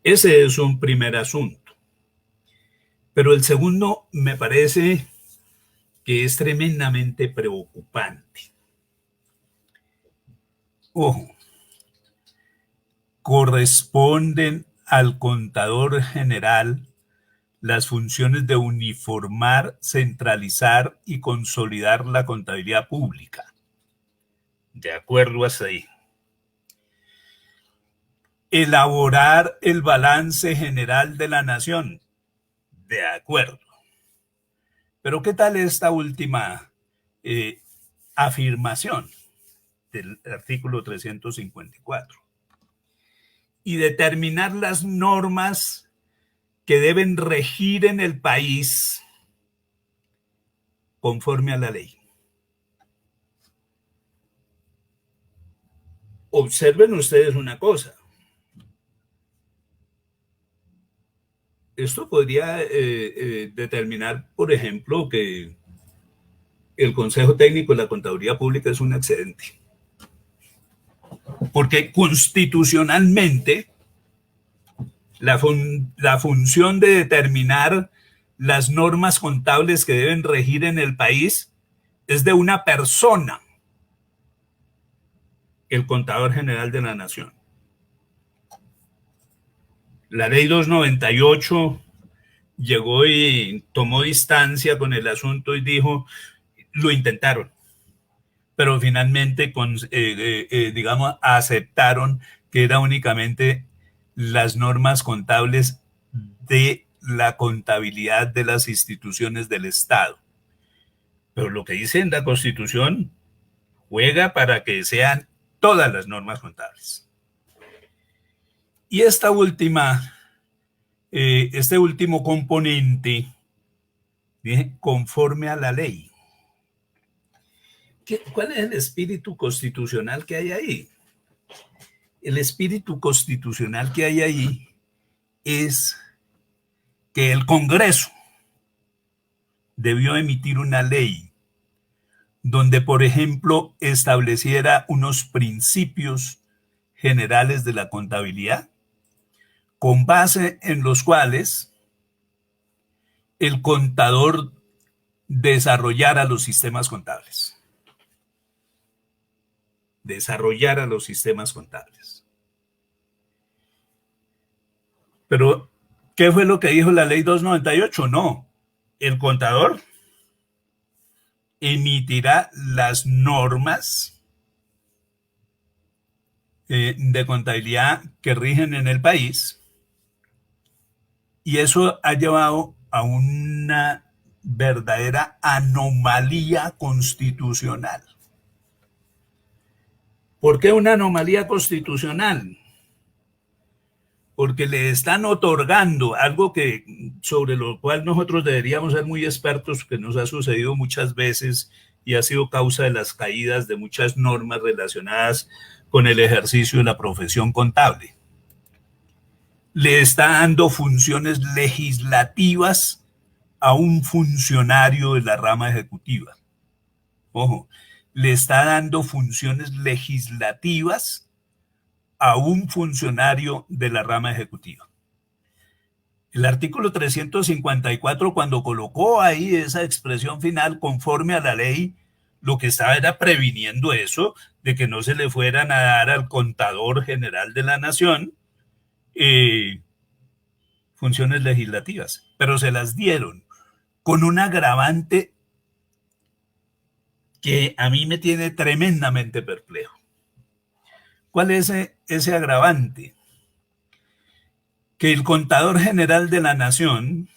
Ese es un primer asunto. Pero el segundo me parece que es tremendamente preocupante. Ojo, corresponden al contador general las funciones de uniformar, centralizar y consolidar la contabilidad pública. De acuerdo hasta ahí. Elaborar el balance general de la nación. De acuerdo. Pero ¿qué tal esta última afirmación del artículo 354? Y determinar las normas que deben regir en el país conforme a la ley. Observen ustedes una cosa. Esto podría determinar, por ejemplo, que el Consejo Técnico de la Contaduría Pública es un excedente. Porque constitucionalmente la función de determinar las normas contables que deben regir en el país es de una persona, el Contador General de la Nación. La ley 298 llegó y tomó distancia con el asunto y dijo, lo intentaron, pero finalmente, digamos, aceptaron que era únicamente las normas contables de la contabilidad de las instituciones del Estado. Pero lo que dice en la Constitución juega para que sean todas las normas contables. Y este último componente, conforme a la ley. ¿Cuál es el espíritu constitucional que hay ahí? El espíritu constitucional que hay ahí es que el Congreso debió emitir una ley donde, por ejemplo, estableciera unos principios generales de la contabilidad con base en los cuales el contador desarrollara los sistemas contables. Desarrollara los sistemas contables. Pero, ¿qué fue lo que dijo la ley 298? No, el contador emitirá las normas de contabilidad que rigen en el país, y eso ha llevado a una verdadera anomalía constitucional. ¿Por qué una anomalía constitucional? Porque le están otorgando algo que sobre lo cual nosotros deberíamos ser muy expertos, que nos ha sucedido muchas veces y ha sido causa de las caídas de muchas normas relacionadas con el ejercicio de la profesión contable. Le está dando funciones legislativas a un funcionario de la rama ejecutiva. Ojo, le está dando funciones legislativas a un funcionario de la rama ejecutiva. El artículo 354, cuando colocó ahí esa expresión final conforme a la ley, lo que estaba era previniendo eso, de que no se le fueran a dar al contador general de la nación funciones legislativas, pero se las dieron con un agravante que a mí me tiene tremendamente perplejo. ¿Cuál es ese agravante? Que el contador general de la nación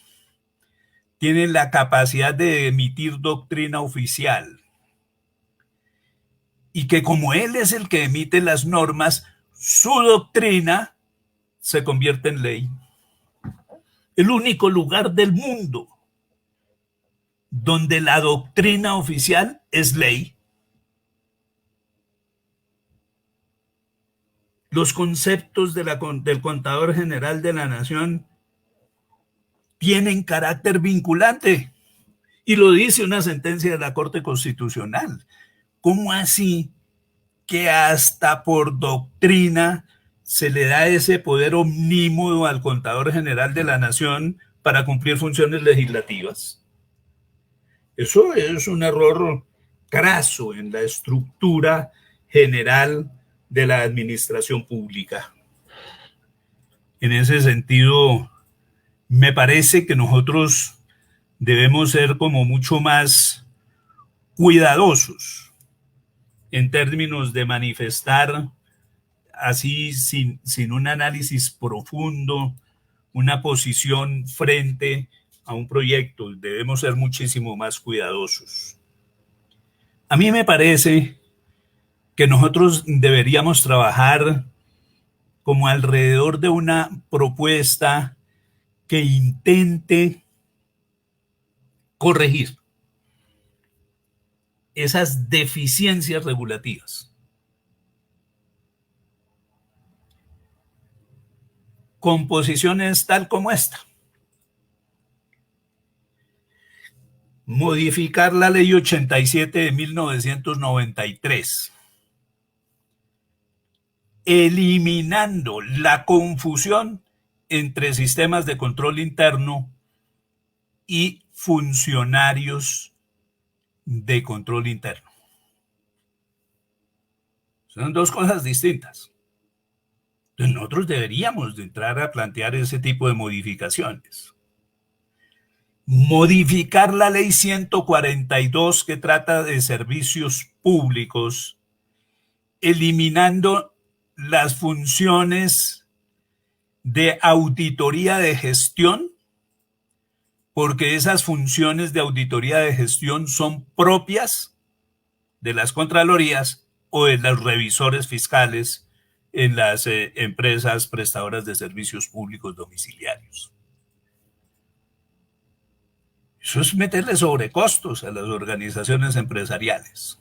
tiene la capacidad de emitir doctrina oficial y que como él es el que emite las normas, su doctrina se convierte en ley. El único lugar del mundo donde la doctrina oficial es ley. Los conceptos del contador general de la nación tienen carácter vinculante y lo dice una sentencia de la Corte Constitucional. ¿Cómo así que hasta por doctrina se le da ese poder omnímodo al contador general de la nación para cumplir funciones legislativas? Eso es un error craso en la estructura general de la administración pública. En ese sentido, me parece que nosotros debemos ser como mucho más cuidadosos en términos de manifestar así sin un análisis profundo una posición frente a un proyecto. Debemos ser muchísimo más cuidadosos. A mí me parece que nosotros deberíamos trabajar como alrededor de una propuesta que intente corregir esas deficiencias regulativas. Composiciones tal como esta. Modificar la ley 87 de 1993, eliminando la confusión entre sistemas de control interno y funcionarios de control interno. Son dos cosas distintas. Entonces nosotros deberíamos de entrar a plantear ese tipo de modificaciones. Modificar la ley 142 que trata de servicios públicos, eliminando las funciones de auditoría de gestión, porque esas funciones de auditoría de gestión son propias de las contralorías o de los revisores fiscales en las empresas prestadoras de servicios públicos domiciliarios. Eso es meterle sobrecostos a las organizaciones empresariales.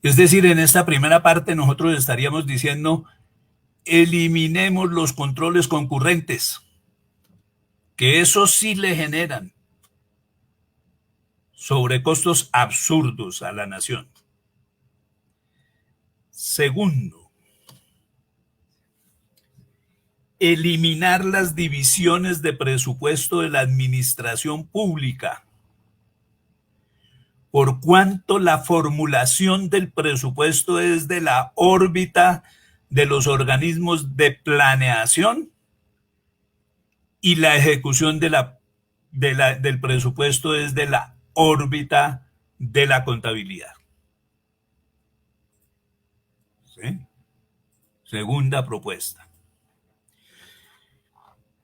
Es decir, en esta primera parte nosotros estaríamos diciendo, eliminemos los controles concurrentes, que eso sí le generan sobrecostos absurdos a la nación. Segundo, eliminar las divisiones de presupuesto de la administración pública, por cuanto la formulación del presupuesto es de la órbita de los organismos de planeación y la ejecución del presupuesto es de la órbita de la contabilidad. ¿Sí? Segunda propuesta.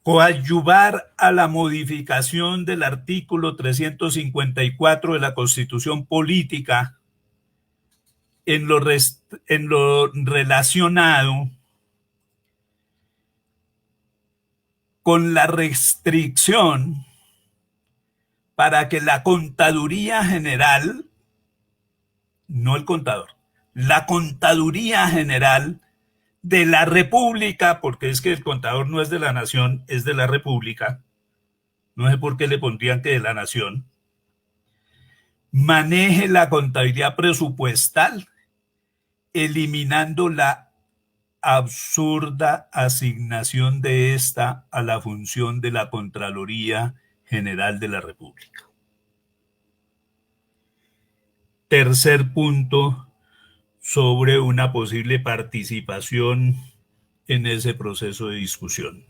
Coadyuvar a la modificación del artículo 354 de la Constitución Política en lo relacionado con la restricción para que la Contaduría General, no el contador, la Contaduría General de la República, porque es que el contador no es de la nación, es de la República, no sé por qué le pondrían que de la nación, maneje la contabilidad presupuestal, eliminando la absurda asignación de esta a la función de la Contraloría General de la República. Tercer punto, sobre una posible participación en ese proceso de discusión.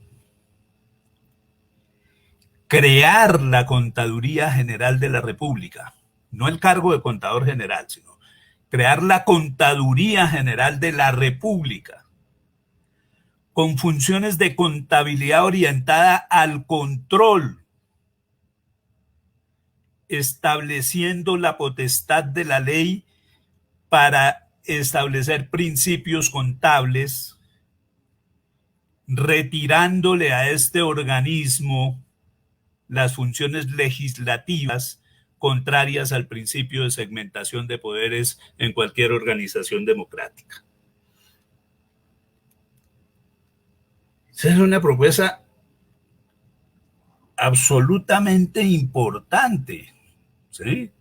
Crear la Contaduría General de la República, no el cargo de contador general, sino crear la Contaduría General de la República, con funciones de contabilidad orientada al control, estableciendo la potestad de la ley para establecer principios contables, retirándole a este organismo las funciones legislativas contrarias al principio de segmentación de poderes en cualquier organización democrática. Esa es una propuesta absolutamente importante, ¿sí?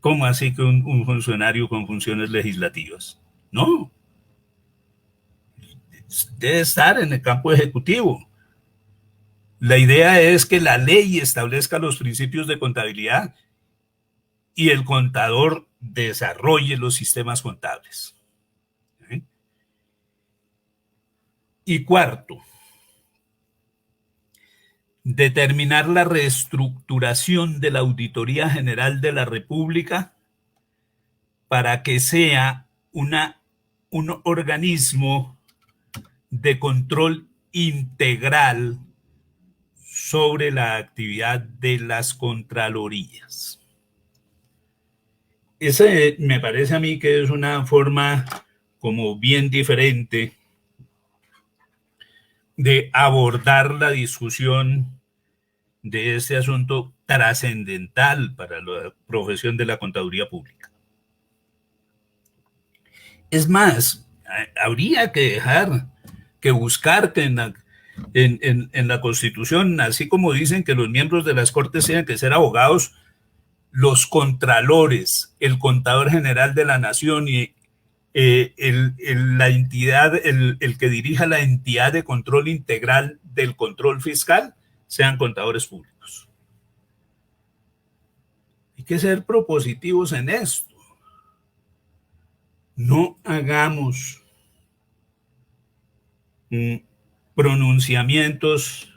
¿Cómo así que un funcionario con funciones legislativas? No. Debe estar en el campo ejecutivo. La idea es que la ley establezca los principios de contabilidad y el contador desarrolle los sistemas contables. ¿Sí? Y cuarto, determinar la reestructuración de la Auditoría General de la República para que sea un organismo de control integral sobre la actividad de las contralorías. Ese me parece a mí que es una forma como bien diferente de abordar la discusión de este asunto trascendental para la profesión de la contaduría pública. Es más, habría que buscar que en la Constitución, así como dicen que los miembros de las Cortes tienen que ser abogados, los contralores, el contador general de la nación y la entidad, el que dirija la entidad de control integral del control fiscal, sean contadores públicos. Hay que ser propositivos en esto. No hagamos pronunciamientos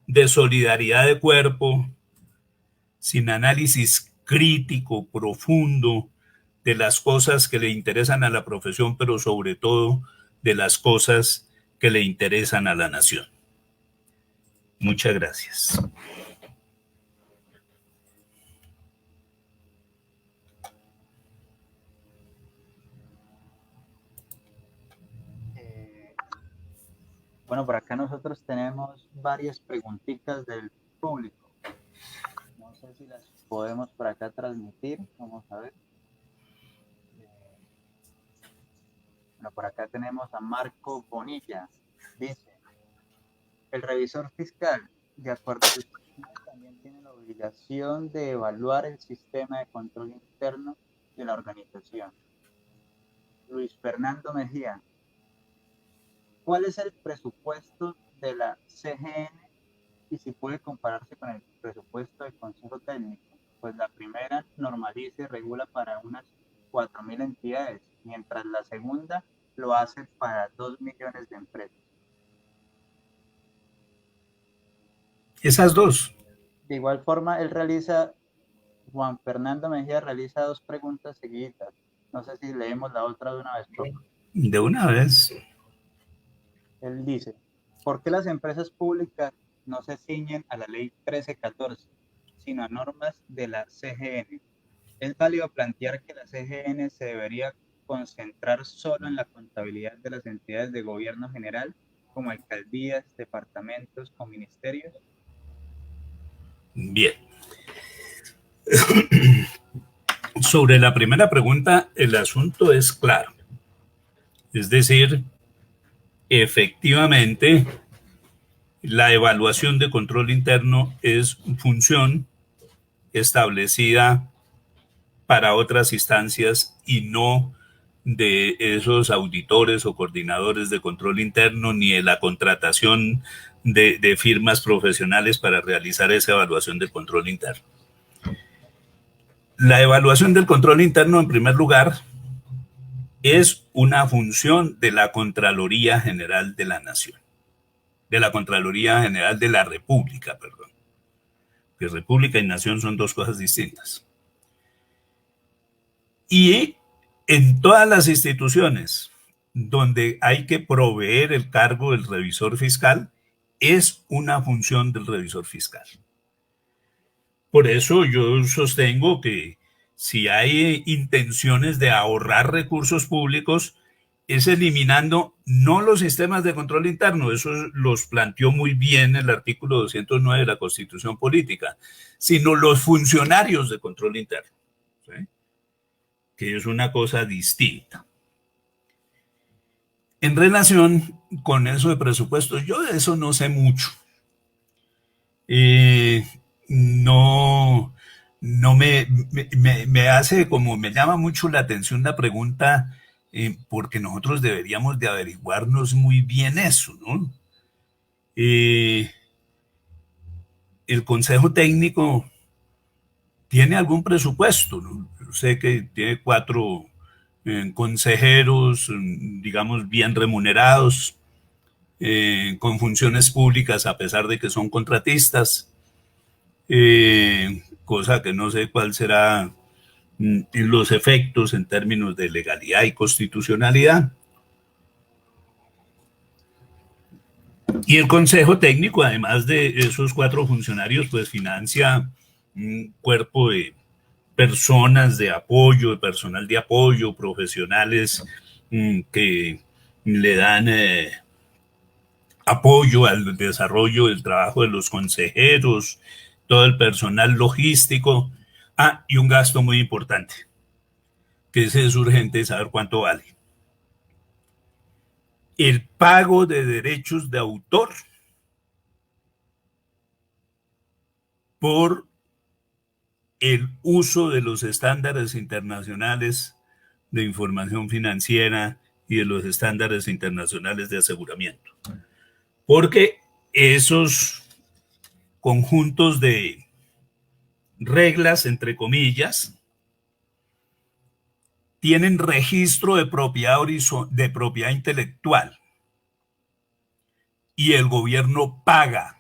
de solidaridad de cuerpo sin análisis crítico, profundo de las cosas que le interesan a la profesión, pero sobre todo de las cosas que le interesan a la nación. Muchas gracias. Bueno, por acá nosotros tenemos varias preguntitas del público. No sé si las podemos por acá transmitir. Vamos a ver. Bueno, por acá tenemos a Marco Bonilla. Dice, el revisor fiscal, de acuerdo a su también tiene la obligación de evaluar el sistema de control interno de la organización. Luis Fernando Mejía, ¿cuál es el presupuesto de la CGN y si puede compararse con el presupuesto del Consejo Técnico? Pues la primera normaliza y regula para unas 4.000 entidades, mientras la segunda lo hace para 2 millones de empresas. Esas dos. De igual forma, Juan Fernando Mejía realiza dos preguntas seguidas. No sé si leemos la otra de una vez, por favor. De una vez. Él dice, ¿por qué las empresas públicas no se ciñen a la ley 1314, sino a normas de la CGN? Es válido plantear que la CGN se debería concentrar solo en la contabilidad de las entidades de gobierno general, como alcaldías, departamentos o ministerios. Bien. Sobre la primera pregunta, el asunto es claro. Es decir, efectivamente, la evaluación de control interno es función establecida para otras instancias y no de esos auditores o coordinadores de control interno ni de la contratación de firmas profesionales para realizar esa evaluación del control interno. La evaluación del control interno, en primer lugar, es una función de la Contraloría General de la Nación, de la Contraloría General de la República, perdón. Que República y Nación son dos cosas distintas. Y en todas las instituciones donde hay que proveer el cargo del revisor fiscal, es una función del revisor fiscal. Por eso yo sostengo que si hay intenciones de ahorrar recursos públicos, es eliminando no los sistemas de control interno, eso los planteó muy bien el artículo 209 de la Constitución Política, sino los funcionarios de control interno, ¿sí? Que es una cosa distinta. En relación con eso de presupuestos, yo de eso no sé mucho. No me hace como, me llama mucho la atención la pregunta, porque nosotros deberíamos de averiguarnos muy bien eso, ¿no? El Consejo Técnico tiene algún presupuesto, ¿no? Yo sé que tiene 4 consejeros, digamos, bien remunerados, con funciones públicas a pesar de que son contratistas, cosa que no sé cuál será los efectos en términos de legalidad y constitucionalidad. Y el Consejo Técnico, además de esos 4 funcionarios, pues financia un cuerpo de personas de apoyo, de personal de apoyo, profesionales que le dan apoyo al desarrollo del trabajo de los consejeros, todo el personal logístico. Y un gasto muy importante, que ese es urgente saber cuánto vale. El pago de derechos de autor por el uso de los estándares internacionales de información financiera y de los estándares internacionales de aseguramiento. Porque esos conjuntos de reglas, entre comillas, tienen registro de propiedad intelectual y el gobierno paga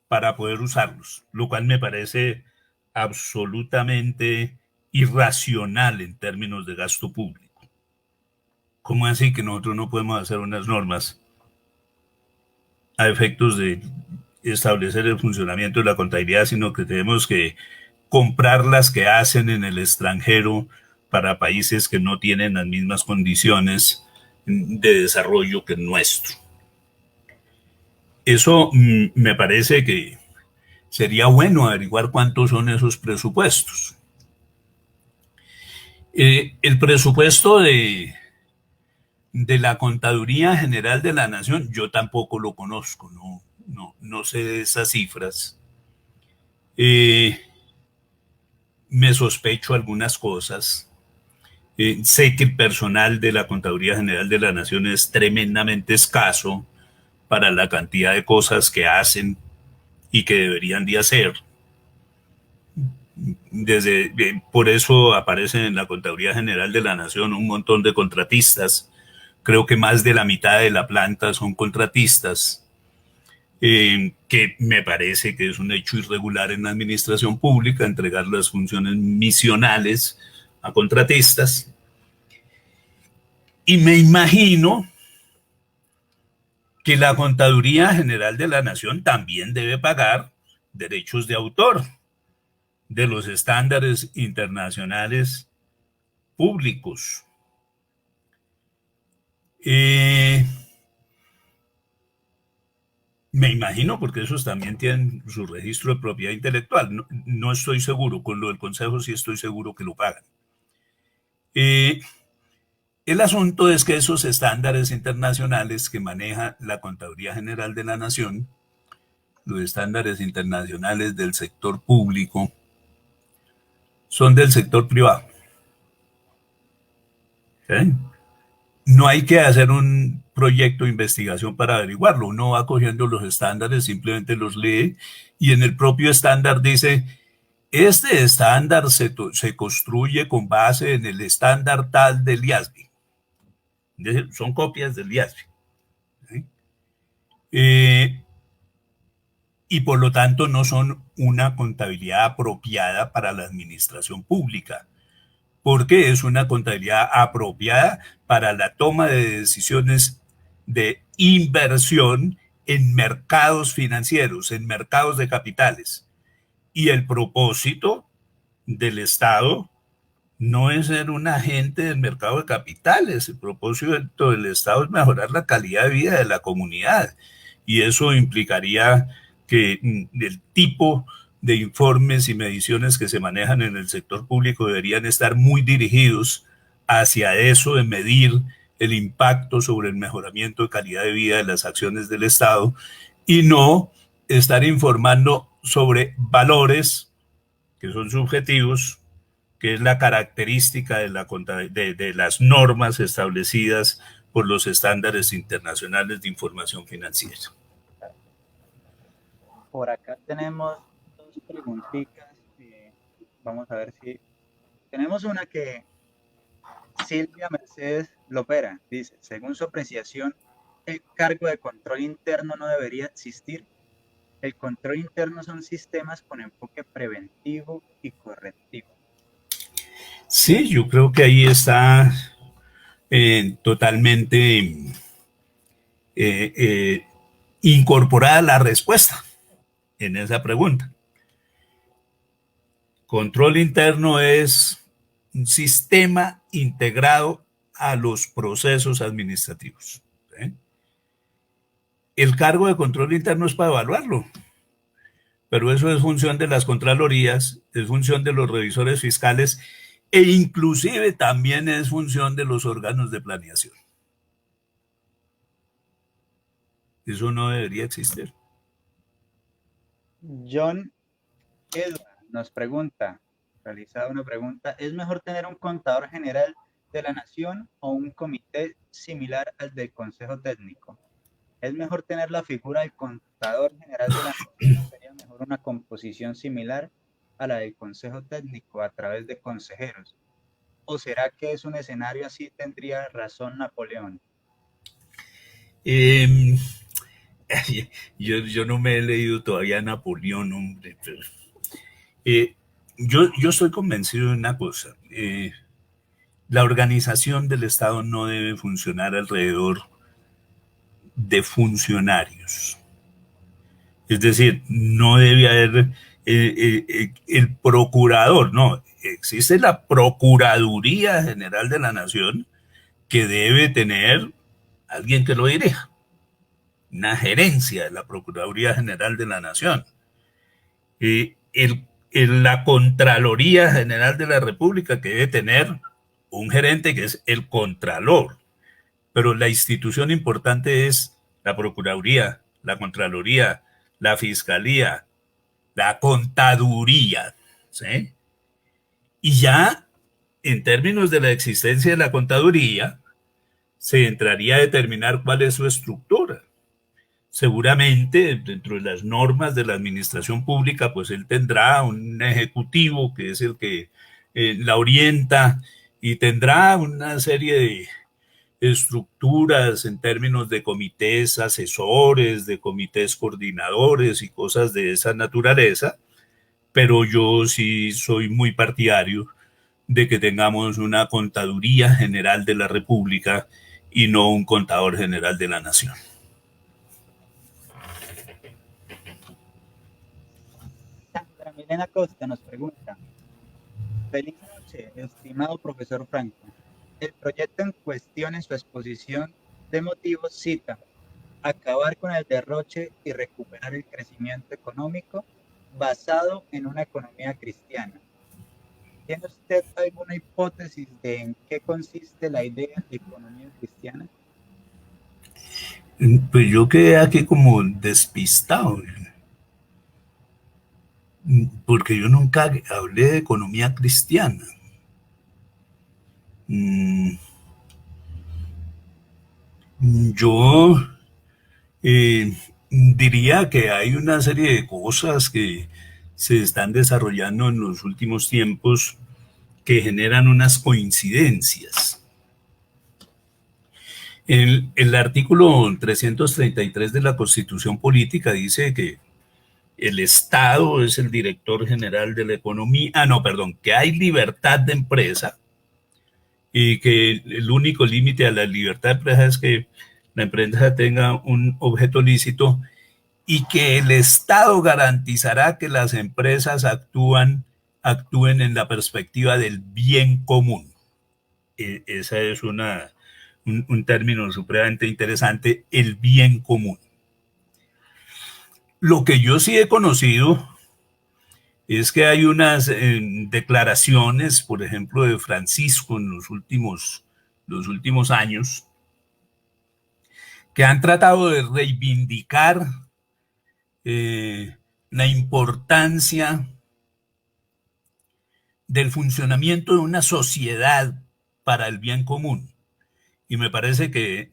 para poder usarlos, lo cual me parece absolutamente irracional en términos de gasto público. ¿Cómo así que nosotros no podemos hacer unas normas a efectos de establecer el funcionamiento de la contabilidad, sino que tenemos que comprar las que hacen en el extranjero para países que no tienen las mismas condiciones de desarrollo que el nuestro? Eso me parece que sería bueno averiguar cuántos son esos presupuestos. El presupuesto de la Contaduría General de la Nación, yo tampoco lo conozco, no sé de esas cifras. Me sospecho algunas cosas. Sé que el personal de la Contaduría General de la Nación es tremendamente escaso para la cantidad de cosas que hacen y que deberían de hacer. Por eso aparecen en la Contaduría General de la Nación un montón de contratistas. Creo que más de la mitad de la planta son contratistas, que me parece que es un hecho irregular en la administración pública entregar las funciones misionales a contratistas. Y me imagino que la Contaduría General de la Nación también debe pagar derechos de autor de los estándares internacionales públicos. Me imagino, porque esos también tienen su registro de propiedad intelectual. No, no estoy seguro, con lo del Consejo sí estoy seguro que lo pagan. El asunto es que esos estándares internacionales que maneja la Contaduría General de la Nación, los estándares internacionales del sector público, son del sector privado. ¿Sí? No hay que hacer un proyecto de investigación para averiguarlo. Uno va cogiendo los estándares, simplemente los lee y en el propio estándar dice, este estándar se construye con base en el estándar tal del IASB. Son copias del IASB. ¿Sí? Y por lo tanto no son una contabilidad apropiada para la administración pública, porque es una contabilidad apropiada para la toma de decisiones de inversión en mercados financieros, en mercados de capitales. Y el propósito del Estado no es ser un agente del mercado de capitales. El propósito del Estado es mejorar la calidad de vida de la comunidad. Y eso implicaría que el tipo de informes y mediciones que se manejan en el sector público deberían estar muy dirigidos hacia eso de medir el impacto sobre el mejoramiento de calidad de vida de las acciones del Estado y no estar informando sobre valores que son subjetivos, que es la característica de las normas establecidas por los estándares internacionales de información financiera. Por acá tenemos dos preguntitas. Vamos a ver si... Tenemos una que Silvia Mercedes Lopera dice, según su apreciación, el cargo de control interno no debería existir. El control interno son sistemas con enfoque preventivo y correctivo. Sí, yo creo que ahí está totalmente incorporada la respuesta en esa pregunta. Control interno es un sistema integrado a los procesos administrativos. ¿Sí? El cargo de control interno es para evaluarlo, pero eso es función de las contralorías, es función de los revisores fiscales e inclusive también es función de los órganos de planeación. Eso no debería existir. John Edward nos pregunta, realizada una pregunta, ¿es mejor tener un contador general de la Nación o un comité similar al del Consejo Técnico? ¿Es mejor tener la figura del contador general de la Nación o sería mejor una composición similar a la del Consejo Técnico a través de consejeros? ¿O será que es un escenario así tendría razón Napoleón? Yo no me he leído todavía Napoleón, hombre, pero yo estoy convencido de una cosa. La organización del Estado no debe funcionar alrededor de funcionarios. Es decir, no debe haber el procurador, no. Existe la Procuraduría General de la Nación que debe tener alguien que lo dirija. Una gerencia de la Procuraduría General de la Nación. La Contraloría General de la República que debe tener un gerente que es el Contralor, pero la institución importante es la Procuraduría, la Contraloría, la Fiscalía, la Contaduría, ¿sí? Y ya en términos de la existencia de la Contaduría, se entraría a determinar cuál es su estructura. Seguramente dentro de las normas de la administración pública, pues él tendrá un ejecutivo que es el que la orienta y tendrá una serie de estructuras en términos de comités asesores, de comités coordinadores y cosas de esa naturaleza, pero yo sí soy muy partidario de que tengamos una Contaduría General de la República y no un Contador General de la Nación. Milena Costa nos pregunta, feliz noche, estimado profesor Franco. El proyecto en cuestión en su exposición de motivos cita acabar con el derroche y recuperar el crecimiento económico basado en una economía cristiana. ¿Tiene usted alguna hipótesis de en qué consiste la idea de economía cristiana? Pues yo quedé aquí como despistado, porque yo nunca hablé de economía cristiana. Yo diría que hay una serie de cosas que se están desarrollando en los últimos tiempos que generan unas coincidencias. El artículo 333 de la Constitución Política dice que el Estado es el director general de la economía. Que hay libertad de empresa y que el único límite a la libertad de empresa es que la empresa tenga un objeto lícito y que el Estado garantizará que las empresas actúen en la perspectiva del bien común. Esa es un término supremamente interesante, el bien común. Lo que yo sí he conocido es que hay unas declaraciones, por ejemplo, de Francisco en los últimos años, que han tratado de reivindicar la importancia del funcionamiento de una sociedad para el bien común. Y me parece que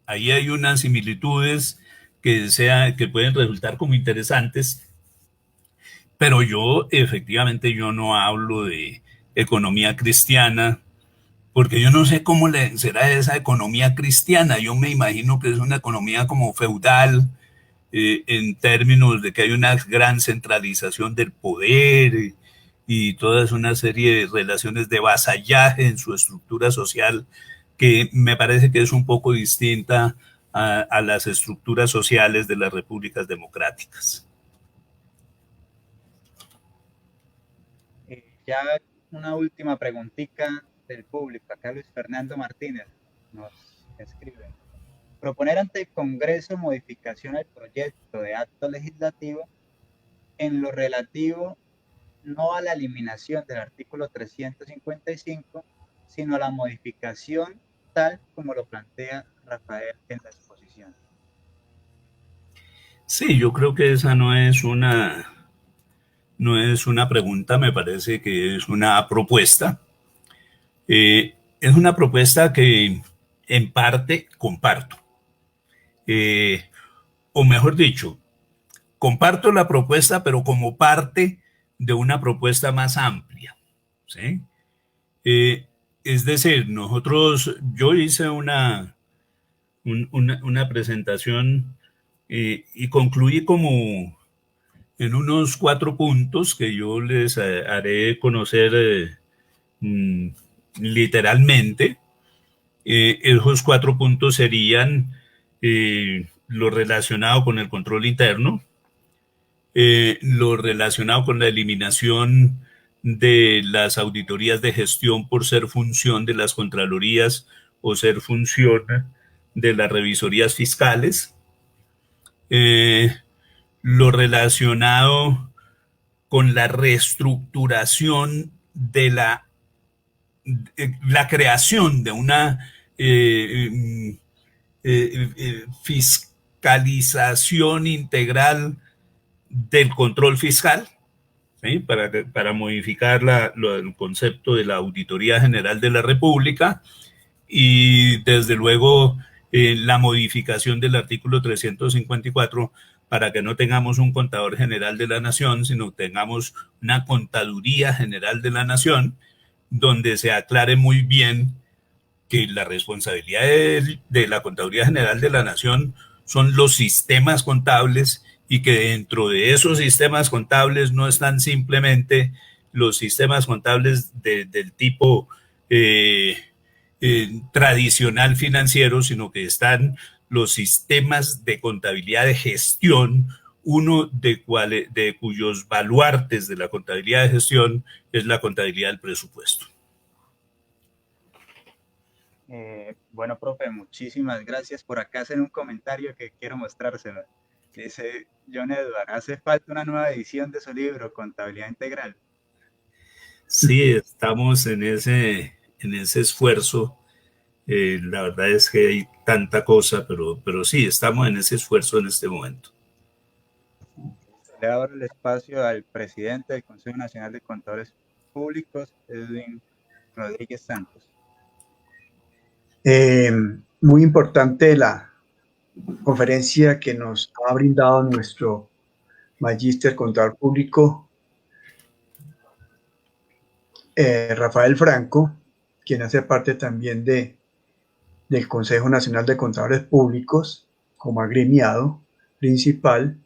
ahí hay unas similitudes que pueden resultar como interesantes, pero efectivamente yo no hablo de economía cristiana, porque yo no sé cómo será esa economía cristiana. Yo me imagino que es una economía como feudal, en términos de que hay una gran centralización del poder y toda una serie de relaciones de vasallaje en su estructura social, que me parece que es un poco distinta a las estructuras sociales de las repúblicas democráticas. Ya una última preguntita del público. Acá Luis Fernando Martínez nos escribe. Proponer ante el Congreso modificación al proyecto de acto legislativo en lo relativo no a la eliminación del artículo 355, sino a la modificación tal como lo plantea Rafael en la exposición. Sí, yo creo que esa no es una pregunta, me parece que es una propuesta. Es una propuesta que en parte comparto. O mejor dicho, comparto la propuesta, pero como parte de una propuesta más amplia, ¿sí? Es decir, yo hice una presentación y concluí como en unos 4 puntos que yo les haré conocer literalmente. Esos 4 puntos serían lo relacionado con el control interno, lo relacionado con la eliminación de las auditorías de gestión por ser función de las contralorías o ser función de las revisorías fiscales, lo relacionado con la reestructuración de la creación de una fiscalización integral del control fiscal, ¿sí? Para modificar el concepto de la Auditoría General de la República y desde luego la modificación del artículo 354 para que no tengamos un contador general de la nación, sino tengamos una contaduría general de la nación, donde se aclare muy bien que la responsabilidad de la Contaduría General de la Nación son los sistemas contables y que dentro de esos sistemas contables no están simplemente los sistemas contables del tipo tradicional financiero, sino que están los sistemas de contabilidad de gestión uno de cuyos baluartes de la contabilidad de gestión es la contabilidad del presupuesto. Bueno, profe, muchísimas gracias. Por acá hacen un comentario que quiero mostrárselo. Dice John Edward, hace falta una nueva edición de su libro, Contabilidad Integral. Sí, estamos en ese esfuerzo. La verdad es que hay tanta cosa, pero sí, estamos en ese esfuerzo en este momento. Le abro el espacio al presidente del Consejo Nacional de Contadores Públicos, Edwin Rodríguez Santos. Muy importante la conferencia que nos ha brindado nuestro magíster contador público, Rafael Franco, quien hace parte también del Consejo Nacional de Contadores Públicos como agremiado principal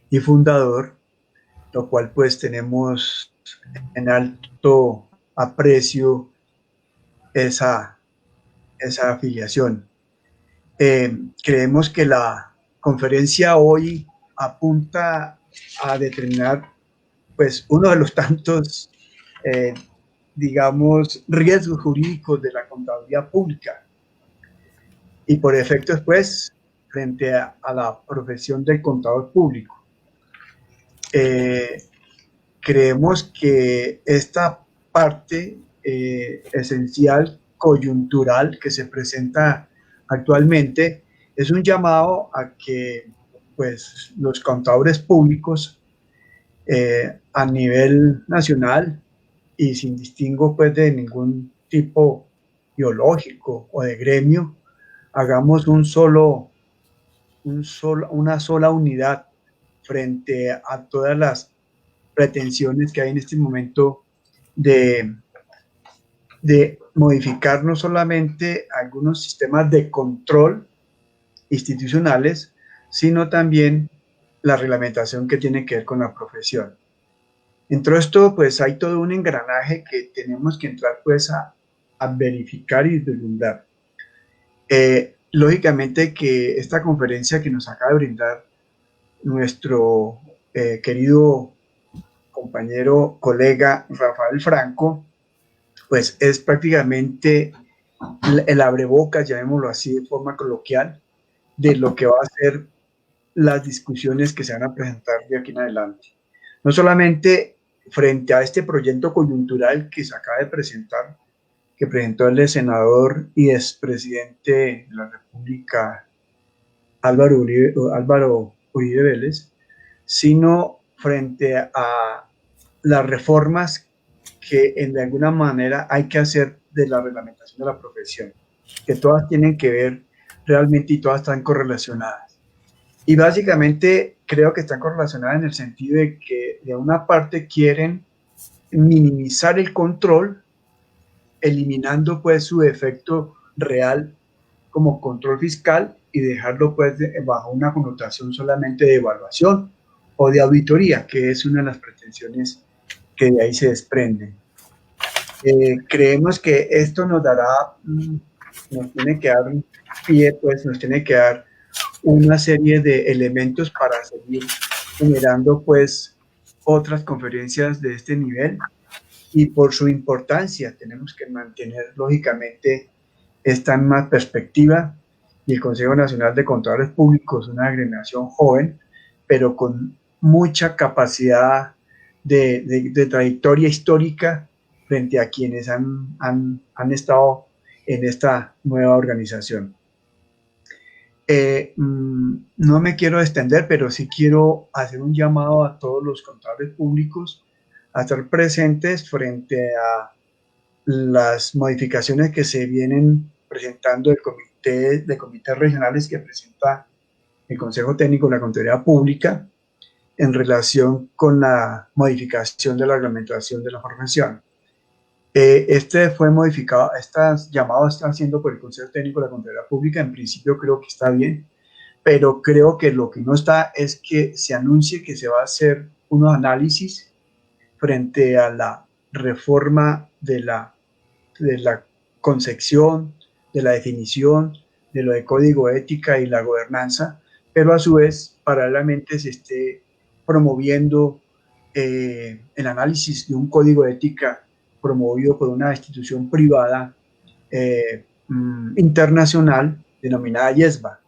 y fundador, lo cual pues tenemos en alto aprecio esa afiliación. Creemos que la conferencia hoy apunta a determinar pues uno de los tantos digamos riesgos jurídicos de la contabilidad pública y por efecto después frente a la profesión del contador público. Creemos que esta parte esencial coyuntural que se presenta actualmente es un llamado a que pues los contadores públicos a nivel nacional y sin distingo pues de ningún tipo ideológico o de gremio hagamos una sola unidad frente a todas las pretensiones que hay en este momento de modificar no solamente algunos sistemas de control institucionales, sino también la reglamentación que tiene que ver con la profesión. Entre esto, pues hay todo un engranaje que tenemos que entrar pues a verificar y deslumbrar. Lógicamente que esta conferencia que nos acaba de brindar nuestro querido compañero, colega Rafael Franco, pues es prácticamente el abrebocas, llamémoslo así de forma coloquial, de lo que va a ser las discusiones que se van a presentar de aquí en adelante. No solamente frente a este proyecto coyuntural que se acaba de presentar, que presentó el senador y expresidente de la República, Álvaro Uribe Vélez, sino frente a las reformas que de alguna manera hay que hacer de la reglamentación de la profesión, que todas tienen que ver realmente y todas están correlacionadas. Y básicamente creo que están correlacionadas en el sentido de que de una parte quieren minimizar el control, eliminando pues su efecto real como control fiscal y dejarlo pues bajo una connotación solamente de evaluación o de auditoría, que es una de las pretensiones que de ahí se desprenden. Creemos que esto nos tiene que dar pie, pues nos tiene que dar una serie de elementos para seguir generando pues otras conferencias de este nivel y por su importancia tenemos que mantener lógicamente esta misma perspectiva y el Consejo Nacional de Contadores Públicos, una agremiación joven, pero con mucha capacidad de trayectoria histórica frente a quienes han estado en esta nueva organización. No me quiero extender, pero sí quiero hacer un llamado a todos los contadores públicos a estar presentes frente a las modificaciones que se vienen presentando de comités regionales que presenta el Consejo Técnico de la Contabilidad Pública en relación con la modificación de la reglamentación de la profesión. Este fue modificado, este llamado está haciendo por el Consejo Técnico de la Contabilidad Pública. En principio creo que está bien, pero creo que lo que no está es que se anuncie que se va a hacer unos análisis frente a la reforma de la concepción, de la definición, de lo de código ética y la gobernanza, pero a su vez, paralelamente, se esté promoviendo el análisis de un código de ética promovido por una institución privada internacional denominada YESBA.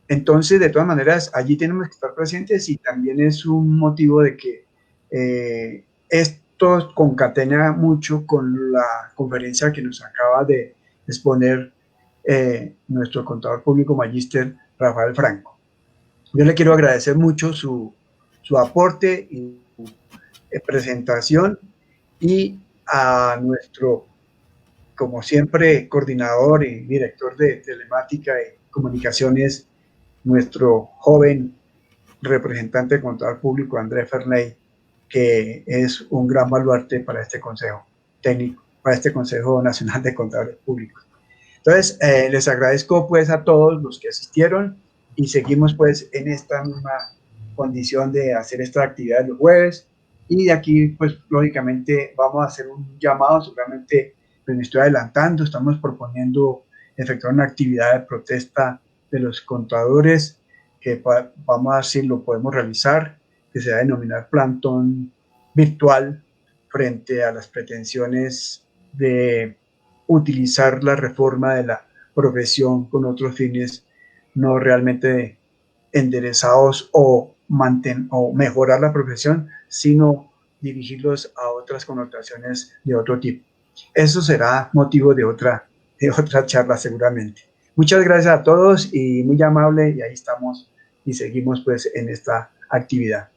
Entonces, de todas maneras, allí tenemos que estar presentes y también es un motivo de que esto concatena mucho con la conferencia que nos acaba de exponer nuestro contador público magíster Rafael Franco. Yo le quiero agradecer mucho su aporte y su presentación, y a nuestro, como siempre, coordinador y director de telemática y comunicaciones, nuestro joven representante de contador público, Andrés Ferney, que es un gran baluarte para este consejo técnico, para este Consejo Nacional de Contadores Públicos. Entonces, les agradezco pues a todos los que asistieron y seguimos pues en esta misma condición de hacer esta actividad los jueves, y de aquí pues lógicamente vamos a hacer un llamado, seguramente pues, me estoy adelantando, estamos proponiendo efectuar una actividad de protesta de los contadores, que vamos a ver si lo podemos realizar, que se va a denominar plantón virtual frente a las pretensiones de utilizar la reforma de la profesión con otros fines no realmente enderezados o mejorar la profesión, sino dirigirlos a otras connotaciones de otro tipo. Eso será motivo de otra charla seguramente. Muchas gracias a todos y muy amable, y ahí estamos y seguimos pues en esta actividad.